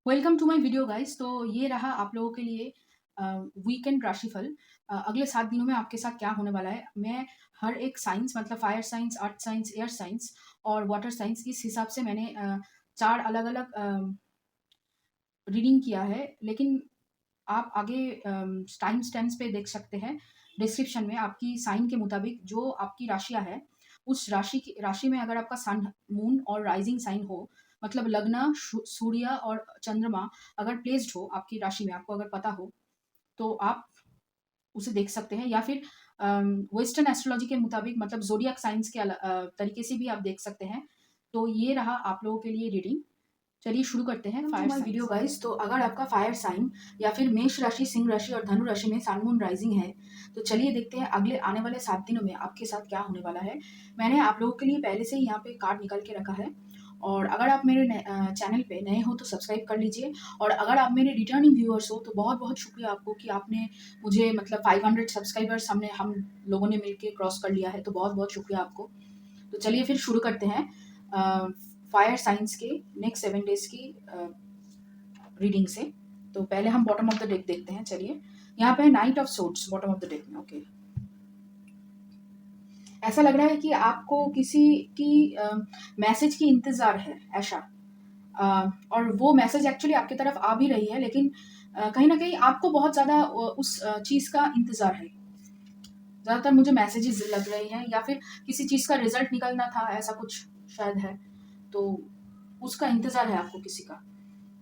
Welcome to my video guys. तो ये रहा आप लोगों के लिए वीकेंड राशिफल। अगले 7 दिनों में आपके साथ क्या होने वाला है, मैं हर एक साइंस मतलब fire science, earth science, air science और वाटर साइंस, इस हिसाब से मैंने 4 अलग अलग रीडिंग किया है। लेकिन आप आगे टाइम स्टैम्प्स पे देख सकते हैं डिस्क्रिप्शन में, आपकी साइन के मुताबिक जो आपकी राशियाँ है, उस राशि में अगर आपका सन, मून और राइजिंग साइन हो, मतलब लग्न, सूर्य और चंद्रमा अगर प्लेस्ड हो आपकी राशि में, आपको अगर पता हो तो आप उसे देख सकते हैं। या फिर वेस्टर्न एस्ट्रोलॉजी के मुताबिक मतलब जोडियक साइंस के तरीके से भी आप देख सकते हैं। तो ये रहा आप लोगों के लिए रीडिंग। चलिए शुरू करते हैं फायर साइन वीडियो गाइस। तो अगर आपका फायर साइन या फिर मेष राशि, सिंह राशि और धनु राशि में सन, मून, राइजिंग है, तो चलिए देखते हैं अगले आने वाले 7 दिनों में आपके साथ क्या होने वाला है। मैंने आप लोगों के लिए पहले से ही यहाँ पे कार्ड निकाल के रखा है, और अगर आप मेरे चैनल पे नए हो तो सब्सक्राइब कर लीजिए, और अगर आप मेरे रिटर्निंग व्यूअर्स हो तो बहुत बहुत शुक्रिया आपको कि आपने मुझे मतलब 500 सब्सक्राइबर्स हम लोगों ने मिलके क्रॉस कर लिया है, तो बहुत बहुत शुक्रिया आपको। तो चलिए फिर शुरू करते हैं फायर साइंस के नेक्स्ट 7 डेज की रीडिंग से। तो पहले हम बॉटम ऑफ द डेक देखते हैं। चलिए, यहाँ पे night of swords bottom of the deck में। ओके, ऐसा लग रहा है कि आपको किसी की मैसेज की इंतजार है, ऐसा। और वो मैसेज एक्चुअली आपकी तरफ आ भी रही है, लेकिन कहीं ना कहीं आपको बहुत ज़्यादा उस चीज़ का इंतजार है। ज़्यादातर मुझे मैसेजेस लग रही हैं, या फिर किसी चीज़ का रिजल्ट निकलना था, ऐसा कुछ शायद है। तो उसका इंतजार है आपको किसी का।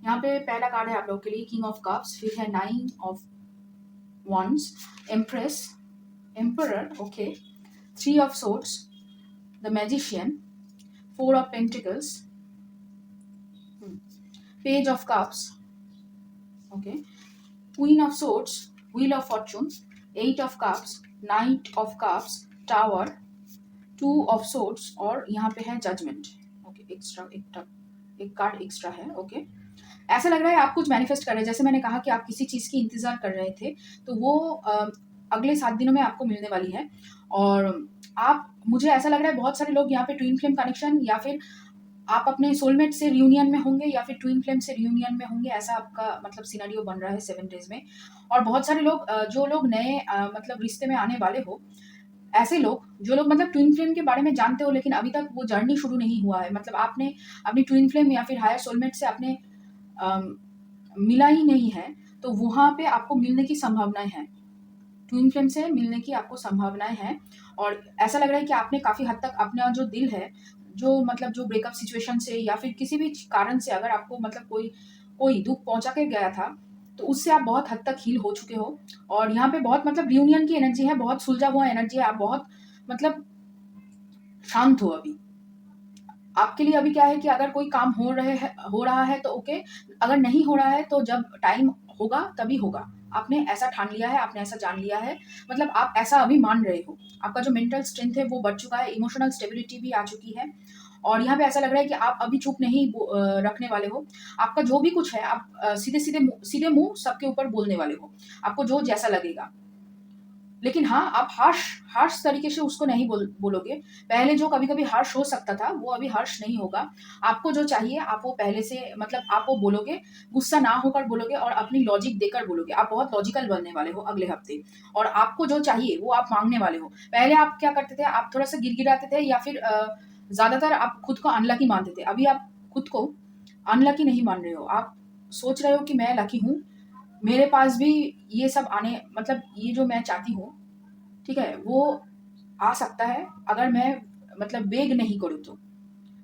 यहाँ पे पहला कार्ड है आप लोगों के लिए किंग ऑफ कप्स, फिर है 9 of wands, empress, emperor, okay, 3 of swords, the magician, 4 of pentacles, page of cups, okay, queen of swords, wheel of Fortune, 8 of cups, night of cups, tower, 2 of swords, और यहाँ पे है judgement. Okay, extra एक card extra है। Okay, ऐसा लग रहा है आप कुछ मैनिफेस्ट कर रहे हैं। जैसे मैंने कहा कि आप किसी चीज़ की इंतज़ार कर रहे थे, तो वो अगले 7 दिनों में आपको मिलने वाली है। और आप, मुझे ऐसा लग रहा है बहुत सारे लोग यहाँ पे ट्विन फ्लेम कनेक्शन, या फिर आप अपने सोलमेट से रियूनियन में होंगे, या फिर ट्विन फ्लेम से रियूनियन में होंगे, ऐसा आपका मतलब सिनेरियो बन रहा है 7 डेज में। और बहुत सारे लोग जो लोग नए मतलब रिश्ते में आने वाले हो, ऐसे लोग जो लोग मतलब ट्विन फ्लेम के बारे में जानते हो, लेकिन अभी तक वो जर्नी शुरू नहीं हुआ है, मतलब आपने अपनी ट्विन फ्लेम या फिर हायर सोलमेट से आपने मिला ही नहीं है, तो वहाँ पे आपको मिलने की संभावनाएं हैं। ट्विन फ्लेम से मिलने की आपको संभावनाएं हैं। और ऐसा लग रहा है कि आपने काफ़ी हद तक अपना जो दिल है, जो मतलब जो ब्रेकअप सिचुएशन से या फिर किसी भी कारण से अगर आपको मतलब कोई कोई दुख पहुंचा के गया था, तो उससे आप बहुत हद तक हील हो चुके हो। और यहाँ पे बहुत मतलब रियूनियन की एनर्जी है, बहुत सुलझा हुआ एनर्जी है। आप बहुत मतलब शांत हो अभी। आपके लिए अभी क्या है कि अगर कोई काम हो रहा है तो ओके, अगर नहीं हो रहा है तो जब टाइम होगा तभी होगा। आपने ऐसा ठान लिया है, आपने ऐसा जान लिया है, मतलब आप ऐसा अभी मान रहे हो। आपका जो मेंटल स्ट्रेंथ है वो बढ़ चुका है, इमोशनल स्टेबिलिटी भी आ चुकी है। और यहाँ पे ऐसा लग रहा है कि आप अभी चुप नहीं रखने वाले हो। आपका जो भी कुछ है, आप सीधे मुंह सबके ऊपर बोलने वाले हो, आपको जो जैसा लगेगा। लेकिन हाँ, आप हार्श हार्श तरीके से उसको नहीं बोलोगे। पहले जो कभी-कभी हार्श हो सकता था, वो अभी हार्श नहीं होगा। आपको जो चाहिए आप वो पहले से मतलब आप वो बोलोगे, गुस्सा ना होकर बोलोगे और अपनी लॉजिक देकर बोलोगे। आप बहुत लॉजिकल बनने वाले हो अगले हफ्ते, और आपको जो चाहिए वो आप माँगने वाले हो। पहले आप क्या करते थे, आप थोड़ा-सा गिड़गिड़ाते थे, या फिर ज़्यादातर आप खुद को अनलकी मानते थे। अभी आप खुद को अनलकी नहीं मान रहे हो। आप सोच रहे हो कि मैं लकी हूँ, मेरे पास भी ये सब आने मतलब ये जो मैं चाहती हूँ, ठीक है, वो आ सकता है अगर मैं मतलब बेग नहीं करूँ तो।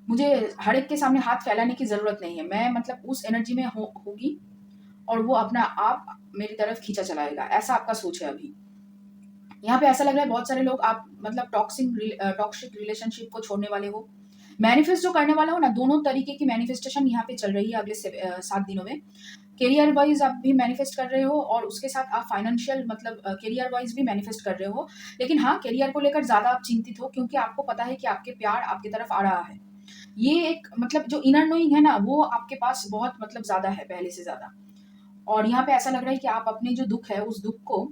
मुझे हर एक के सामने हाथ फैलाने की ज़रूरत नहीं है। मैं मतलब उस एनर्जी में होगी, और वो अपना आप मेरी तरफ खींचा चलाएगा, ऐसा आपका सोच है अभी। यहाँ पे ऐसा लग रहा है बहुत सारे लोग आप मतलब टॉक्सिक रिलेशनशिप को छोड़ने वाले हो। मैनिफेस्ट जो करने वाला हो ना, दोनों तरीके की मैनिफेस्टेशन यहाँ पे चल रही है अगले 7 दिनों में। करियर वाइज आप भी मैनिफेस्ट कर रहे हो, और उसके साथ आप फाइनेंशियल मतलब करियर वाइज भी मैनिफेस्ट कर रहे हो। लेकिन हाँ, करियर को लेकर ज़्यादा आप चिंतित हो, क्योंकि आपको पता है कि आपके प्यार आपकी तरफ आ रहा है। ये एक मतलब जो इनर नोइंग है ना, वो आपके पास बहुत मतलब ज़्यादा है, पहले से ज़्यादा। और यहाँ पे ऐसा लग रहा है कि आप अपने जो दुख है, उस दुख को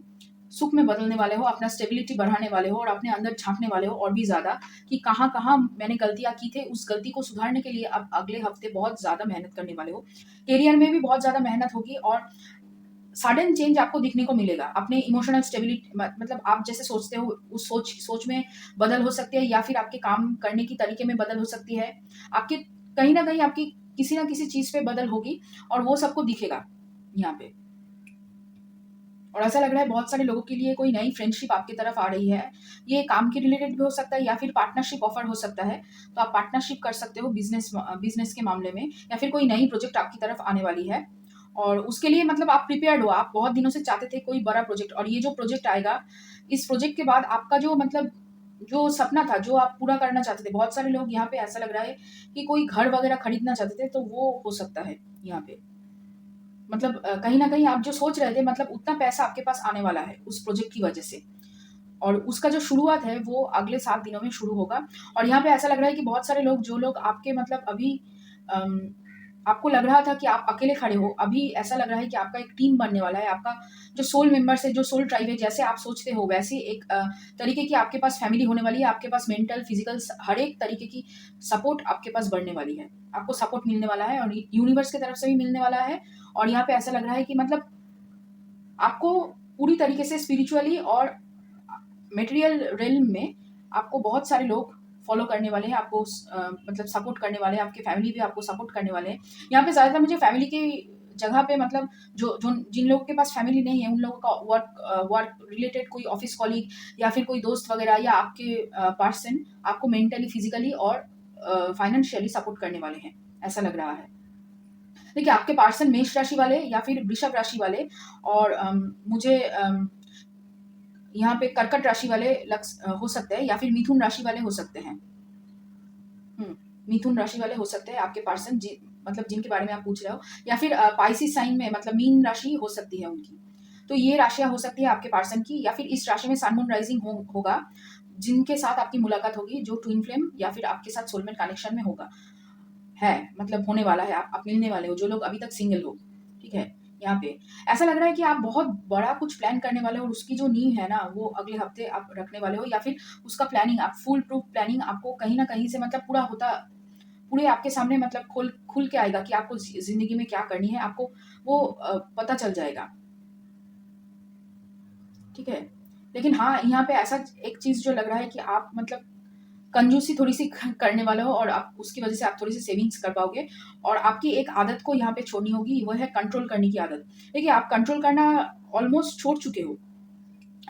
सुख में बदलने वाले हो, अपना स्टेबिलिटी बढ़ाने वाले हो और अपने अंदर झांकने वाले हो और भी ज़्यादा कि कहाँ कहाँ मैंने गलतियाँ की थे, उस गलती को सुधारने के लिए अब अगले हफ्ते बहुत ज़्यादा मेहनत करने वाले हो। करियर में भी बहुत ज़्यादा मेहनत होगी और सडन चेंज आपको दिखने को मिलेगा। अपने इमोशनल स्टेबिलिटी मतलब आप जैसे सोचते हो उस सोच में बदल हो सकती है, या फिर आपके काम करने की तरीके में बदल हो सकती है। आपके कहीं ना कहीं आपकी किसी ना किसी चीज पे बदल होगी और वो सबको दिखेगा यहाँ पे। और ऐसा लग रहा है बहुत सारे लोगों के लिए कोई नई फ्रेंडशिप आपकी तरफ आ रही है। ये काम के रिलेटेड भी हो सकता है या फिर पार्टनरशिप ऑफर हो सकता है। तो आप पार्टनरशिप कर सकते हो बिजनेस के मामले में, या फिर कोई नई प्रोजेक्ट आपकी तरफ आने वाली है और उसके लिए मतलब आप प्रिपेयर्ड हो। आप बहुत दिनों से चाहते थे कोई बड़ा प्रोजेक्ट, और ये जो प्रोजेक्ट आएगा, इस प्रोजेक्ट के बाद आपका जो मतलब जो सपना था जो आप पूरा करना चाहते थे, बहुत सारे लोग यहाँ पे ऐसा लग रहा है कि कोई घर वगैरह खरीदना चाहते थे, तो वो हो सकता है यहाँ पे। मतलब कहीं ना कहीं आप जो सोच रहे थे, मतलब उतना पैसा आपके पास आने वाला है उस प्रोजेक्ट की वजह से, और उसका जो शुरुआत है वो अगले 7 दिनों में शुरू होगा। और यहाँ पे ऐसा लग रहा है कि बहुत सारे लोग जो लोग आपके मतलब अभी अम, आपको लग रहा था कि आप अकेले खड़े हो, अभी ऐसा लग रहा है कि आपका एक टीम बनने वाला है। आपका जो सोल मेंबर्स है, जो सोल ट्राइब है, जैसे आप सोचते हो वैसे एक तरीके की आपके पास फैमिली होने वाली है। आपके पास मेंटल फिजिकल हर एक तरीके की सपोर्ट आपके पास बढ़ने वाली है। आपको सपोर्ट मिलने वाला है और यूनिवर्स की तरफ से भी मिलने वाला है। और यहाँ पे ऐसा लग रहा है कि मतलब आपको पूरी तरीके से स्पिरिचुअली और मटेरियल रेल्म में आपको बहुत सारे लोग फॉलो करने वाले हैं, आपको मतलब सपोर्ट करने वाले हैं। आपके फैमिली भी आपको सपोर्ट करने वाले हैं। यहाँ पे ज़्यादातर मुझे फैमिली की जगह पे मतलब जो जिन लोगों के पास फैमिली नहीं है, उन लोगों का वर्क रिलेटेड कोई ऑफिस कॉलीग या फिर कोई दोस्त वगैरह या आपके पर्सन आपको मेंटली फिजिकली और फाइनेंशियली सपोर्ट करने वाले हैं, ऐसा लग रहा है। देखिए आपके पर्सन मेष राशि वाले या फिर वृषभ राशि वाले, और मुझे यहाँ पे कर्कट राशि वाले हो सकते हैं, या फिर मिथुन राशि वाले हो सकते हैं। मिथुन राशि वाले हो सकते हैं आपके पर्सन, मतलब जिनके बारे में आप पूछ रहे हो, या फिर पाइसिस साइन में मतलब मीन राशि हो सकती है उनकी। तो ये राशियां हो सकती है आपके पर्सन की, या फिर इस राशि में सन मून राइजिंग होगा जिनके साथ आपकी मुलाकात होगी, जो ट्विन फ्लेम या फिर आपके साथ सोलमेट कनेक्शन में होगा, है मतलब होने वाला है। आप मिलने वाले हो, जो लोग अभी तक सिंगल हो, ठीक है। यहाँ पे ऐसा लग रहा है कि आप बहुत बड़ा कुछ प्लान करने वाले हो और उसकी जो नींव है ना वो अगले हफ्ते आप रखने वाले हो, या फिर उसका प्लानिंग आप फुल प्रूफ प्लानिंग आपको कहीं ना कहीं से मतलब पूरा होता पूरे आपके सामने मतलब खुल के आएगा कि आपको जिंदगी में क्या करनी है, आपको वो पता चल जाएगा, ठीक है। लेकिन हाँ, यहाँ पे ऐसा एक चीज जो लग रहा है कि आप मतलब कंजूसी थोड़ी सी करने वाले हो, और आप उसकी वजह से आप थोड़ी सी सेविंग्स कर पाओगे। और आपकी एक आदत को यहाँ पे छोड़नी होगी, वो है कंट्रोल करने की आदत। देखिए आप कंट्रोल करना ऑलमोस्ट छोड़ चुके हो,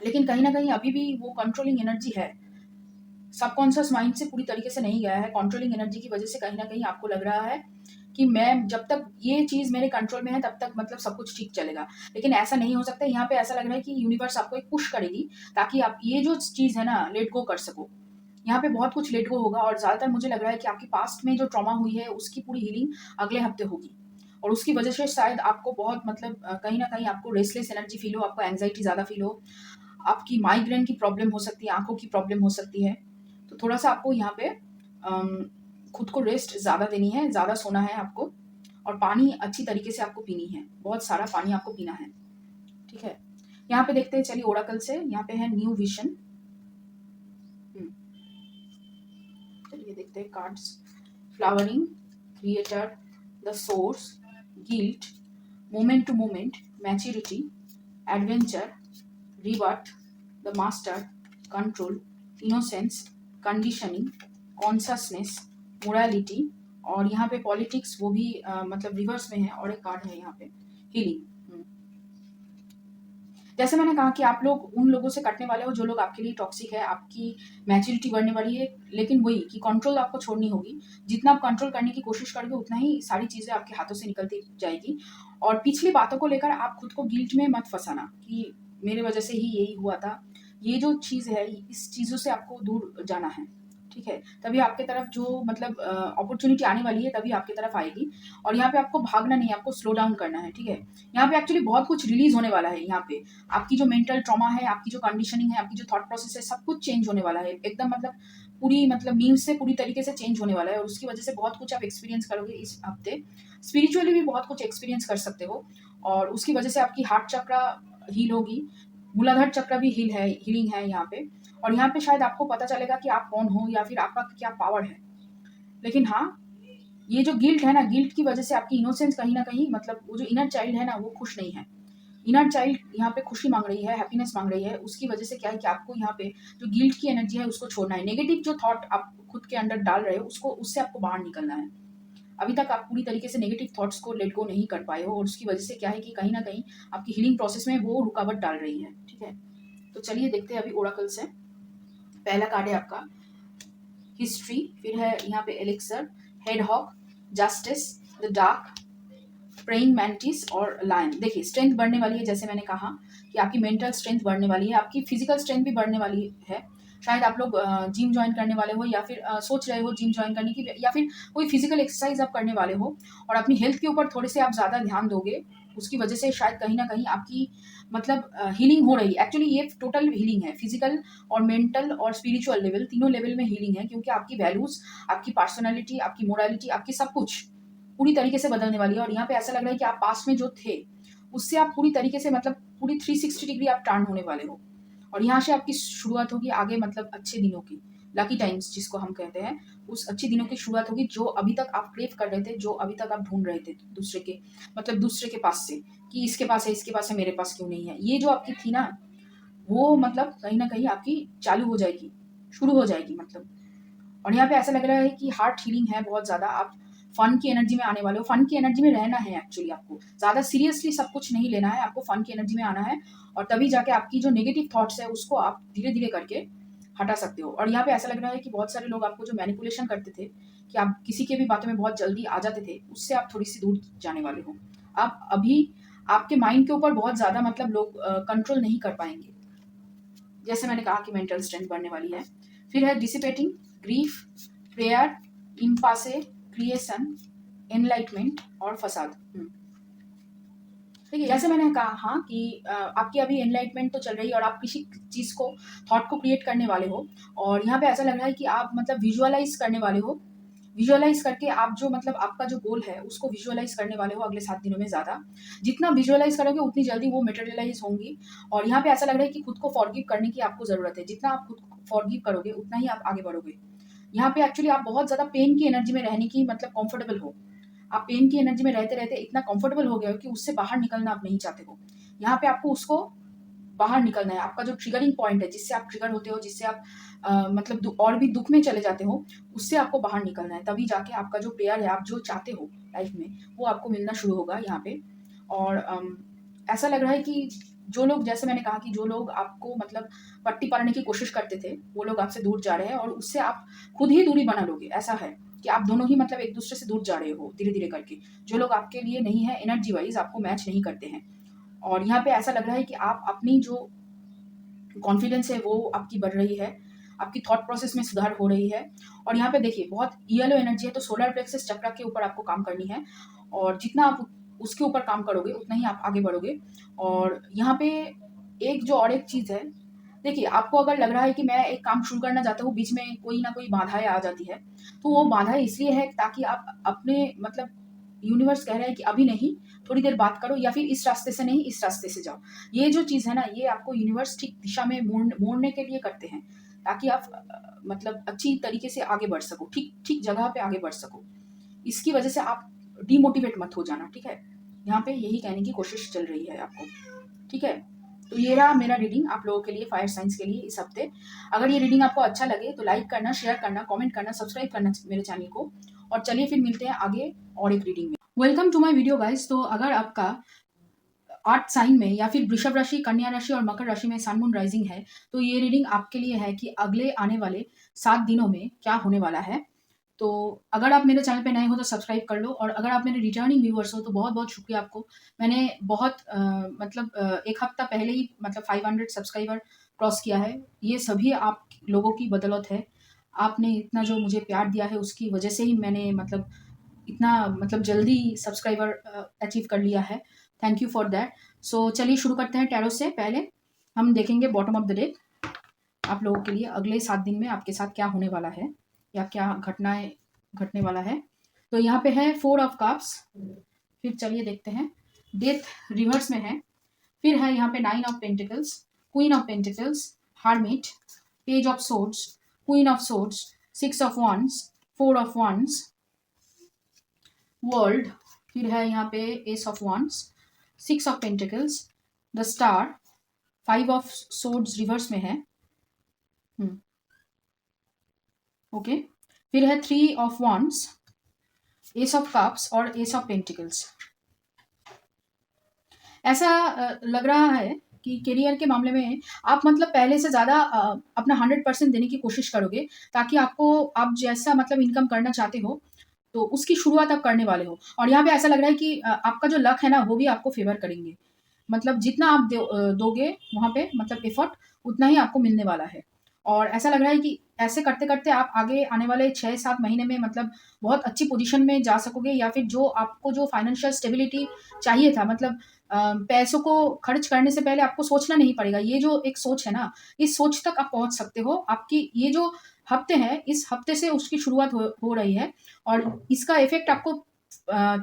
लेकिन कहीं ना कहीं अभी भी वो कंट्रोलिंग एनर्जी है, सबकॉन्शियस माइंड से पूरी तरीके से नहीं गया है। कंट्रोलिंग एनर्जी की वजह से कहीं ना कहीं आपको लग रहा है कि मैं जब तक ये चीज मेरे कंट्रोल में है तब तक मतलब सब कुछ ठीक चलेगा, लेकिन ऐसा नहीं हो सकता। यहाँ पे ऐसा लग रहा है कि यूनिवर्स आपको एक पुश करेगी ताकि आप ये जो चीज है ना लेट गो कर सको। यहाँ पे बहुत कुछ लेट गो होगा, और ज्यादातर मुझे लग रहा है कि आपकी पास्ट में जो ट्रॉमा हुई है उसकी पूरी हीलिंग अगले हफ्ते होगी, और उसकी वजह से शायद आपको बहुत मतलब कहीं ना कहीं आपको रेस्टलेस एनर्जी फील हो, आपको एंग्जाइटी ज्यादा फील हो, आपकी माइग्रेन की प्रॉब्लम हो सकती है, आंखों की प्रॉब्लम हो सकती है। तो थोड़ा सा आपको यहाँ पे खुद को रेस्ट ज्यादा देनी है, ज्यादा सोना है आपको, और पानी अच्छी तरीके से आपको पीनी है, बहुत सारा पानी आपको पीना है, ठीक है। यहाँ पे देखते हैं, चलिए ओराकल से यहाँ पे है न्यू विजन। चलिए देखते हैं cards. Flowering, creator, the source, guilt, moment to moment, maturity, adventure, rebirth, the master, control, innocence, conditioning, consciousness, morality, और यहाँ पे पॉलिटिक्स, वो भी मतलब रिवर्स में है, और एक कार्ड है यहाँ पे हीलिंग। जैसे मैंने कहा कि आप लोग उन लोगों से कटने वाले हो जो लोग आपके लिए टॉक्सिक है, आपकी मैच्योरिटी बढ़ने वाली है, लेकिन वही कि कंट्रोल आपको छोड़नी होगी। जितना आप कंट्रोल करने की कोशिश करोगे उतना ही सारी चीजें आपके हाथों से निकलती जाएगी। और पिछली बातों को लेकर आप खुद को गिल्ट में मत फंसाना कि मेरे वजह से ही यही हुआ था। ये जो चीज है, इस चीजों से आपको दूर जाना है, ठीक है। तभी आपके तरफ जो मतलब अपॉर्चुनिटी आने वाली है तभी आपकी तरफ आएगी। और यहाँ पे आपको भागना नहीं है, आपको स्लो डाउन करना है, ठीक है। यहाँ पे एक्चुअली बहुत कुछ रिलीज होने वाला है। यहाँ पे आपकी जो मेंटल ट्रॉमा है, आपकी जो कंडीशनिंग है, आपकी जो थॉट प्रोसेस है, सब कुछ चेंज होने वाला है एकदम, मतलब पूरी मतलब नींव से पूरी तरीके से चेंज होने वाला है। और उसकी वजह से बहुत कुछ आप एक्सपीरियंस करोगे इस हफ्ते। स्पिरिचुअली भी बहुत कुछ एक्सपीरियंस कर सकते हो, और उसकी वजह से आपकी हार्ट चक्रा हील होगी, मूलाधार चक्र भी हीलिंग है यहाँ पे। और यहाँ पे शायद आपको पता चलेगा कि आप कौन हो या फिर आपका क्या पावर है। लेकिन हाँ, ये जो गिल्ट है ना, गिल्ट की वजह से आपकी इनोसेंस कहीं ना कहीं, मतलब वो जो इनर चाइल्ड है ना, वो खुश नहीं है। इनर चाइल्ड यहाँ पे खुशी मांग रही है, हैप्पीनेस मांग रही है। उसकी वजह से क्या है कि आपको यहाँ पे जो गिल्ट की एनर्जी है उसको छोड़ना है। नेगेटिव जो थॉट आप खुद के अंदर डाल रहे हो उससे आपको बाहर निकलना है। अभी तक आप पूरी तरीके से नेगेटिव थॉट्स को लेट गो नहीं कर पाए हो, और उसकी वजह से क्या है कि कहीं ना कहीं आपकी हीलिंग प्रोसेस में वो रुकावट डाल रही है। ठीक है, तो चलिए देखते हैं अभी ओरेकल से। पहला कार्ड है आपका हिस्ट्री, फिर है यहाँ पे elixir, hedgehog, justice, the dark, praying mantis और लायन। देखिए, स्ट्रेंथ बढ़ने वाली है, जैसे मैंने कहा कि आपकी मेंटल स्ट्रेंथ बढ़ने वाली है, आपकी फिजिकल स्ट्रेंथ भी बढ़ने वाली है। शायद आप लोग जिम ज्वाइन करने वाले हो, या फिर सोच रहे हो जिम ज्वाइन करने की, या फिर कोई फिजिकल एक्सरसाइज आप करने वाले हो, और अपनी हेल्थ के ऊपर थोड़े से आप ज़्यादा ध्यान दोगे। उसकी वजह से शायद कहीं ना कहीं आपकी मतलब हीलिंग हो रही है। एक्चुअली ये टोटल हीलिंग है, फिजिकल और मेंटल और स्पिरिचुअल लेवल, तीनों लेवल में हीलिंग है। क्योंकि आपकी वैल्यूज, आपकी पर्सनैलिटी, आपकी मोरालिटी, आपकी सब कुछ पूरी तरीके से बदलने वाली है। और यहाँ पे ऐसा लग रहा है कि आप पास में जो थे उससे आप पूरी तरीके से, मतलब पूरी 360 डिग्री आप टर्न होने वाले हो। और यहाँ से आपकी शुरुआत होगी आगे, मतलब अच्छे दिनों की, लकी टाइम्स जिसको हम कहते हैं, उस अच्छे दिनों की शुरुआत होगी, जो अभी तक आप क्रेव कर रहे थे, जो अभी तक आप ढूंढ रहे थे दूसरे के, मतलब दूसरे के पास से, कि इसके पास है, इसके पास है, मेरे पास क्यों नहीं है। ये जो आपकी थी ना, वो मतलब कहीं ना कहीं आपकी चालू हो जाएगी, शुरू हो जाएगी मतलब। और यहाँ पे ऐसा लग रहा है कि हार्ट हीलिंग है बहुत ज़्यादा। आप फन की एनर्जी में आने वाले हो, फन की एनर्जी में रहना है। एक्चुअली आपको ज़्यादा सीरियसली सब कुछ नहीं लेना है, आपको फन की एनर्जी में आना है, और तभी जाके आपकी जो नेगेटिव थॉट्स है उसको आप धीरे धीरे करके हटा सकते हो। और यहाँ पे ऐसा लग रहा है कि बहुत सारे लोग आपको जो मैनिपुलेशन करते थे, कि आप किसी के भी बातों में बहुत जल्दी आ जाते थे, उससे आप थोड़ी सी दूर जाने वाले हो। आप अभी आपके माइंड के ऊपर बहुत ज़्यादा मतलब लोग कंट्रोल नहीं कर पाएंगे। जैसे मैंने कहा कि मेंटल स्ट्रेंथ बढ़ने वाली है। फिर है dissipating, grief, prayer, impasse, creation, enlightenment और फसाद। ठीक है, जैसे मैंने कहा हाँ कि आपकी अभी एनलाइटमेंट तो चल रही है, और आप किसी चीज को, थॉट को क्रिएट करने वाले हो। और यहाँ पे ऐसा लग रहा है कि आप मतलब विजुअलाइज करने वाले हो। विजुअलाइज करके आप जो मतलब आपका जो गोल है उसको विजुअलाइज करने वाले हो अगले 7 दिनों में। ज़्यादा जितना विजुअलाइज करोगे उतनी जल्दी वो मटेरियलाइज होंगी। और यहाँ पे ऐसा लग रहा है कि खुद को फॉरगिव करने की आपको ज़रूरत है। जितना आप खुद को फॉरगिव करोगे उतना ही आप आगे बढ़ोगे। यहाँ पे एक्चुअली आप बहुत ज़्यादा पेन की एनर्जी में रहने की मतलब कंफर्टेबल हो। आप पेन की एनर्जी में रहते रहते इतना कंफर्टेबल हो गए हो कि उससे बाहर निकलना आप नहीं चाहते हो। यहाँ पे आपको उसको बाहर निकलना है। आपका जो ट्रिगरिंग पॉइंट है, जिससे आप ट्रिगर होते हो, जिससे आप मतलब और भी दुख में चले जाते हो, उससे आपको बाहर निकलना है। तभी जाके आपका जो प्रेयर है, आप जो चाहते हो लाइफ में, वो आपको मिलना शुरू होगा यहाँ पे। और ऐसा लग रहा है कि जो लोग, जैसे मैंने कहा कि जो लोग आपको मतलब पट्टी पालने की कोशिश करते थे, वो लोग आपसे दूर जा रहे हैं, और उससे आप खुद ही दूरी बना लोगे। ऐसा है कि आप दोनों ही मतलब एक दूसरे से दूर जा रहे हो धीरे धीरे करके। जो लोग आपके लिए नहीं है, एनर्जी वाइज आपको मैच नहीं करते हैं। और यहाँ पे ऐसा लग रहा है कि आप अपनी जो कॉन्फिडेंस है वो आपकी बढ़ रही है, आपकी थॉट प्रोसेस में सुधार हो रही है। और यहाँ पे देखिए, बहुत येलो एनर्जी है, तो सोलर प्लेक्सस चक्र के ऊपर आपको काम करनी है। और जितना आप उसके ऊपर काम करोगे उतना ही आप आगे बढ़ोगे। और यहाँ पे एक जो और एक चीज़ है, देखिए, आपको अगर लग रहा है कि मैं एक काम शुरू करना चाहता हूँ, बीच में कोई ना कोई बाधाएं आ जाती है, तो वो बाधाएं इसलिए है ताकि आप अपने मतलब यूनिवर्स कह रहे हैं कि अभी नहीं, थोड़ी देर बात करो, या फिर इस रास्ते से नहीं, इस रास्ते से जाओ। ये जो चीज़ है ना, ये आपको यूनिवर्स ठीक दिशा में मोड़ने के लिए करते हैं, ताकि आप मतलब अच्छी तरीके से आगे बढ़ सको, ठीक ठीक जगह पे आगे बढ़ सको। इसकी वजह से आप डीमोटिवेट मत हो जाना। ठीक है, यहाँ पे यही कहने की कोशिश चल रही है आपको। ठीक है, तो ये रहा मेरा रीडिंग आप लोगों के लिए, फायर साइंस के लिए इस हफ्ते। अगर ये रीडिंग आपको अच्छा लगे तो लाइक करना, शेयर करना, कमेंट करना, सब्सक्राइब करना मेरे चैनल को। और चलिए फिर मिलते हैं आगे और एक रीडिंग में। Welcome to my video guys. तो अगर आपका 8 साइन में या फिर वृषभ राशि, कन्या राशि और मकर राशि में सन मून राइजिंग है, तो ये रीडिंग आपके लिए है कि अगले आने वाले 7 दिनों में क्या होने वाला है। तो अगर आप मेरे चैनल पे नए हो तो सब्सक्राइब कर लो, और अगर आप मेरे रिटर्निंग व्यूअर्स हो तो बहुत बहुत शुक्रिया आपको। मैंने बहुत मतलब 1 हफ्ता पहले ही मतलब 500 सब्सक्राइबर क्रॉस किया है। ये सभी आप लोगों की बदौलत है। आपने इतना जो मुझे प्यार दिया है उसकी वजह से ही मैंने मतलब इतना मतलब जल्दी सब्सक्राइबर अचीव कर लिया है। Thank you for that. So चलिए शुरू करते हैं। टैरो से पहले हम देखेंगे बॉटम ऑफ द डेक आप लोगों के लिए अगले 7 दिन में आपके साथ क्या होने वाला है, या क्या घटनाएं घटने वाला है। तो यहाँ पे है 4 ऑफ कप्स। फिर चलिए देखते हैं, डेथ रिवर्स में है। फिर है यहाँ पे 9 of pentacles, queen of pentacles, hermit, page of swords, queen of swords, 6 of wands, 4 of wands, world, फिर है यहाँ पे ace of wands, 6 of pentacles, the star, 5 of swords reverse में है, ओके, फिर है 3 of wands, ace of cups और ace of pentacles. ऐसा लग रहा है कि करियर के मामले में आप मतलब पहले से ज़्यादा अपना 100% देने की कोशिश करोगे, ताकि आप जैसा मतलब इनकम करना चाहते हो तो उसकी शुरुआत आप करने वाले हो। और यहाँ पे ऐसा लग रहा है कि आपका जो लक है ना वो भी आपको फेवर करेंगे। मतलब जितना आप दोगे वहाँ पे मतलब एफर्ट, उतना ही आपको मिलने वाला है। और ऐसा लग रहा है कि ऐसे करते करते आप आगे आने वाले 6-7 महीने में मतलब बहुत अच्छी पोजीशन में जा सकोगे, या फिर जो आपको जो फाइनेंशियल स्टेबिलिटी चाहिए था, मतलब पैसों को खर्च करने से पहले आपको सोचना नहीं पड़ेगा। ये जो एक सोच है ना, इस सोच तक आप पहुंच सकते हो। आपकी ये जो हफ्ते हैं, इस हफ्ते से उसकी शुरुआत हो रही है, और इसका इफेक्ट आपको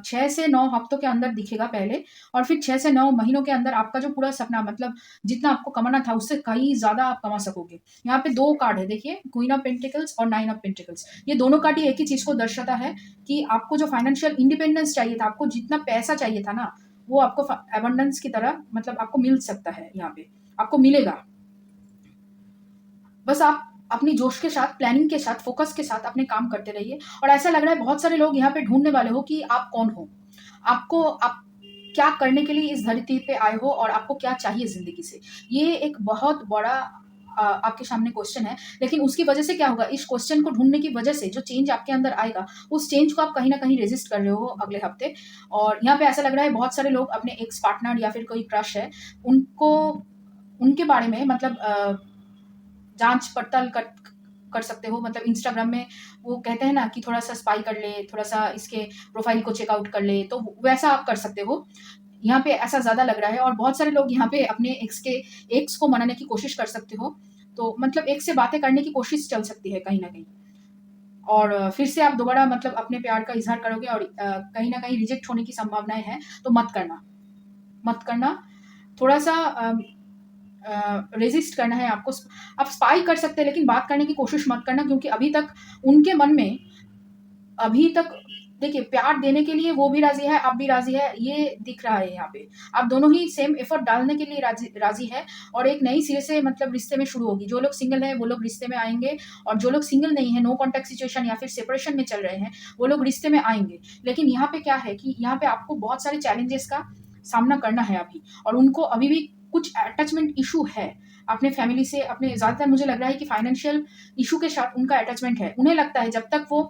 6 से 9 हफ्तों के अंदर दिखेगा पहले, और फिर 6 से 9 महीनों के अंदर आपका जो पूरा सपना मतलब जितना आपको कमाना था उससे कहीं ज्यादा आप कमा सकोगे। यहाँ पे 2 कार्ड है, देखिए, क्वीन ऑफ पेंटिकल्स और 9 ऑफ पेंटिकल्स। ये दोनों कार्ड ही एक ही चीज को दर्शाता है कि आपको जो फाइनेंशियल इंडिपेंडेंस चाहिए था, आपको जितना पैसा चाहिए था ना, वो आपको एबंडेंस की तरह मतलब आपको मिल सकता है। यहाँ पे आपको मिलेगा, बस आप अपनी जोश के साथ, प्लानिंग के साथ, फोकस के साथ अपने काम करते रहिए। और ऐसा लग रहा है बहुत सारे लोग यहाँ पे ढूंढने वाले हो कि आप कौन हो, आप क्या करने के लिए इस धरती पे आए हो, और आपको क्या चाहिए जिंदगी से। ये एक बहुत बड़ा आपके सामने क्वेश्चन है। लेकिन उसकी वजह से क्या होगा, इस क्वेश्चन को ढूंढने की वजह से जो चेंज आपके अंदर आएगा, उस चेंज को आप कहीं ना कहीं रेजिस्ट कर रहे हो अगले हफ्ते। और यहाँ पे ऐसा लग रहा है बहुत सारे लोग अपने एक्स पार्टनर या फिर कोई क्रश है, उनको उनके बारे में मतलब जांच पड़ताल कर सकते हो। मतलब इंस्टाग्राम में वो कहते हैं ना कि थोड़ा सा स्पाई कर ले, थोड़ा सा इसके प्रोफाइल को चेकआउट कर ले, तो वैसा आप कर सकते हो। यहाँ पे ऐसा ज्यादा लग रहा है। और बहुत सारे लोग यहाँ पे अपने एक्स को मनाने की कोशिश कर सकते हो, तो मतलब एक्स से बातें करने की कोशिश चल सकती है कहीं ना कहीं, और फिर से आप दोबारा मतलब अपने प्यार का इजहार करोगे, और कहीं ना कहीं रिजेक्ट होने की संभावनाएं हैं। तो मत करना, थोड़ा सा रेजिस्ट करना है आपको। आप स्पाई कर सकते हैं, लेकिन बात करने की कोशिश मत करना, क्योंकि अभी तक उनके मन में अभी तक देखिए प्यार देने के लिए वो भी राजी है, आप भी राजी है, ये दिख रहा है यहाँ पे। आप दोनों ही सेम एफर्ट डालने के लिए राजी है, और एक नई सिरे से मतलब रिश्ते में शुरू होगी। जो लोग सिंगल है वो लोग रिश्ते में आएंगे, और जो लोग सिंगल नहीं है, नो कॉन्टैक्ट सिचुएशन या फिर सेपरेशन में चल रहे हैं, वो लोग रिश्ते में आएंगे। लेकिन यहाँ पे क्या है कि यहाँ पे आपको बहुत सारे चैलेंजेस का सामना करना है अभी, और उनको अभी भी कुछ अटैचमेंट इशू है अपने फैमिली से। अपने ज्यादातर मुझे लग रहा है कि फाइनेंशियल इशू के साथ उनका अटैचमेंट है। उन्हें लगता है जब तक वो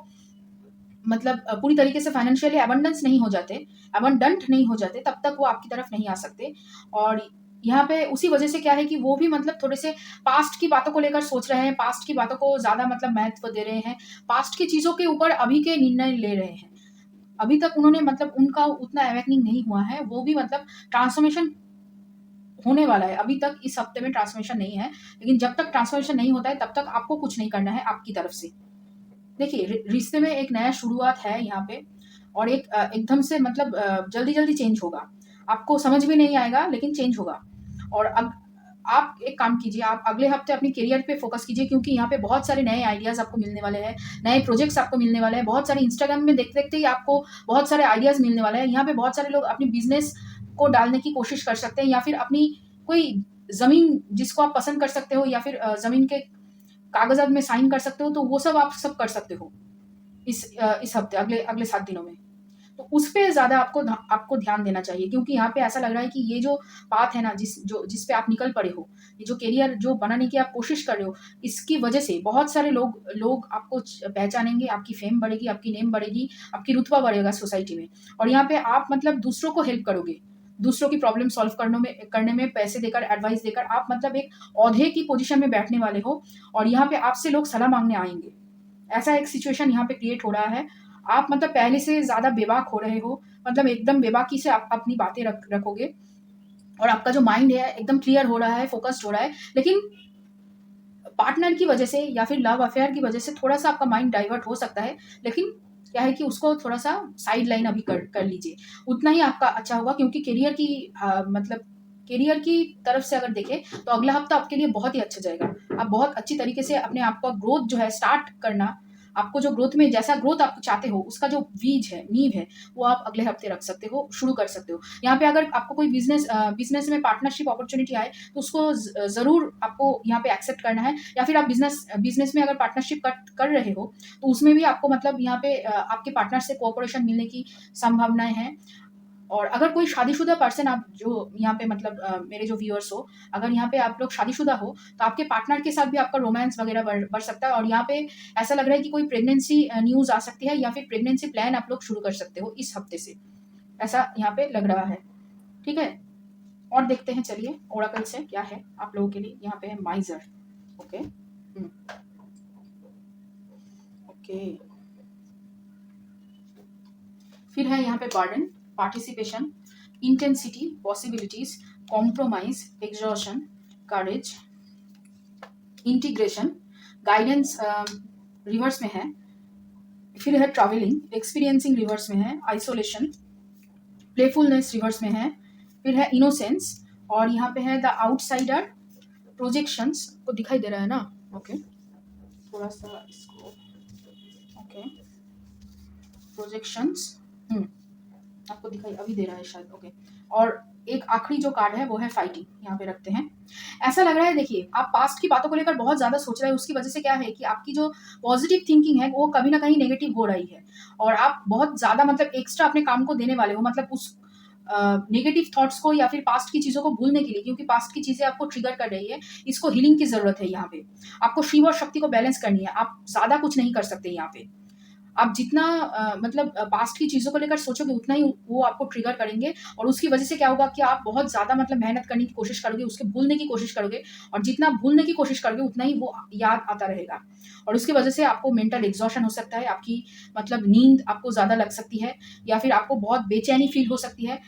मतलब पूरी तरीके से फाइनेंशियली अबंडेंस नहीं हो जाते, अबंडेंट नहीं हो जाते, तब तक वो आपकी तरफ नहीं आ सकते। और यहाँ पे उसी वजह से क्या है कि वो भी मतलब थोड़े से पास्ट की बातों को लेकर सोच रहे हैं, पास्ट की बातों को ज्यादा मतलब महत्व दे रहे हैं, पास्ट की चीजों के ऊपर अभी के निर्णय ले रहे हैं। अभी तक उन्होंने मतलब उनका उतना अवेकनिंग नहीं हुआ है, वो भी मतलब ट्रांसफॉर्मेशन होने वाला है। अभी तक इस हफ्ते में ट्रांसफॉर्मेशन नहीं है, लेकिन जब तक ट्रांसफॉर्मेशन नहीं होता है तब तक आपको कुछ नहीं करना है आपकी तरफ से। देखिए रिश्ते में एक नया शुरुआत है यहाँ पे, और एक एकदम से मतलब जल्दी जल्दी चेंज होगा, आपको समझ भी नहीं आएगा लेकिन चेंज होगा। और अब आप एक काम कीजिए, आप अगले हफ्ते अपनी करियर पे फोकस कीजिए, क्योंकि यहाँ पे बहुत सारे नए आइडियाज आपको मिलने वाले हैं, नए प्रोजेक्ट्स आपको मिलने वाले हैं। बहुत सारे इंस्टाग्राम में देखते देखते ही आपको बहुत सारे आइडियाज मिलने वाले हैं। यहाँ पे बहुत सारे लोग अपनी बिजनेस को डालने की कोशिश कर सकते हैं, या फिर अपनी कोई जमीन जिसको आप पसंद कर सकते हो, या फिर जमीन के कागजात में साइन कर सकते हो, तो वो सब आप सब कर सकते हो इस हफ्ते, अगले अगले 7 दिनों में। तो उस पे ज्यादा आपको ध्यान देना चाहिए, क्योंकि यहाँ पे ऐसा लग रहा है कि ये जो बात है ना, जिस पे आप निकल पड़े हो, ये जो करियर जो बनाने की आप कोशिश कर रहे हो, इसकी वजह से बहुत सारे लोग आपको पहचानेंगे, आपकी फेम बढ़ेगी, आपकी नेम बढ़ेगी, आपकी रुतबा बढ़ेगा सोसाइटी में। और यहाँ पे आप मतलब दूसरों को हेल्प करोगे, दूसरों की प्रॉब्लम सॉल्व करने में पैसे देकर, एडवाइस देकर आप मतलब एक औहदे की पोजीशन में बैठने वाले हो, और यहाँ पे आपसे लोग सलाह मांगने आएंगे। ऐसा एक सिचुएशन यहाँ पे क्रिएट हो रहा है। आप मतलब पहले से ज्यादा बेबाक हो रहे हो, मतलब एकदम बेबाकी से आप अपनी बातें रखोगे, और आपका जो माइंड है एकदम क्लियर हो रहा है, फोकस्ड हो रहा है। लेकिन पार्टनर की वजह से या फिर लव अफेयर की वजह से थोड़ा सा आपका माइंड डाइवर्ट हो सकता है, लेकिन क्या है कि उसको थोड़ा सा साइड लाइन अभी कर लीजिए, उतना ही आपका अच्छा होगा। क्योंकि करियर की मतलब करियर की तरफ से अगर देखें तो अगला हफ्ता आपके लिए बहुत ही अच्छा जाएगा। आप बहुत अच्छी तरीके से अपने आप का ग्रोथ जो है स्टार्ट करना, आपको जो ग्रोथ में जैसा ग्रोथ आप चाहते हो उसका जो बीज है, नींव है, वो आप अगले हफ्ते रख सकते हो, शुरू कर सकते हो। यहाँ पे अगर आपको कोई बिजनेस में पार्टनरशिप अपॉर्चुनिटी आए तो उसको जरूर आपको यहाँ पे एक्सेप्ट करना है। या फिर आप बिजनेस में अगर पार्टनरशिप कर रहे हो तो उसमें भी आपको मतलब यहाँ पे आपके पार्टनर से कोऑपरेशन मिलने की संभावनाएं हैं। और अगर कोई शादीशुदा पर्सन, आप जो यहाँ पे मतलब मेरे जो व्यूअर्स हो, अगर यहाँ पे आप लोग शादीशुदा हो तो आपके पार्टनर के साथ भी आपका रोमांस वगैरह बढ़ सकता है। और यहाँ पे ऐसा लग रहा है कि कोई प्रेगनेंसी न्यूज आ सकती है या फिर प्रेगनेंसी प्लान आप लोग शुरू कर सकते हो इस हफ्ते से, ऐसा यहाँ पे लग रहा है। ठीक है, और देखते हैं, चलिए ओरेकल से क्या है आप लोगों के लिए। यहाँ पे है माइजर। ओके ओके, फिर है यहाँ पे burden, participation, intensity, possibilities, compromise, exhaustion, courage, integration, guidance reverse में है। फिर है ट्रैवलिंग, एक्सपीरियंसिंग रिवर्स में है, आइसोलेशन, प्लेफुलनेस रिवर्स में है। फिर है इनोसेंस, और यहाँ पे है द आउटसाइडर, प्रोजेक्शंस को दिखाई दे रहा है ना। ओके थोड़ा सा इसको, ओके प्रोजेक्शंस आपको दिखाई अभी दे रहा है शायद। ओके, और एक आखिरी जो कार्ड है वो है फाइटिंग, यहाँ पे रखते हैं। ऐसा लग रहा है, देखिए आप पास्ट की बातों को लेकर बहुत ज्यादा सोच रहे हैं, उसकी वजह से क्या है कि आपकी जो पॉजिटिव थिंकिंग है वो कभी ना कहीं नेगेटिव हो रही है, और आप बहुत ज्यादा मतलब एक्स्ट्रा अपने काम को देने वाले हो, मतलब उस नेगेटिव थॉट्स को या फिर पास्ट की चीजों को भूलने के लिए, क्योंकि पास्ट की चीजें आपको ट्रिगर कर रही है। इसको हीलिंग की जरूरत है। यहाँ पे आपको शिव और शक्ति को बैलेंस करनी है, आप ज्यादा कुछ नहीं कर सकते यहाँ पे। आप जितना मतलब पास्ट की चीज़ों को लेकर सोचोगे उतना ही वो आपको ट्रिगर करेंगे, और उसकी वजह से क्या होगा कि आप बहुत ज़्यादा मतलब मेहनत करने की कोशिश करोगे, उसके भूलने की कोशिश करोगे, और जितना भूलने की कोशिश करोगे उतना ही वो याद आता रहेगा, और उसकी वजह से आपको मेंटल एग्जॉशन हो सकता है, आपकी मतलब नींद आपको ज़्यादा लग सकती है, या फिर आपको बहुत बेचैनी फील हो सकती है।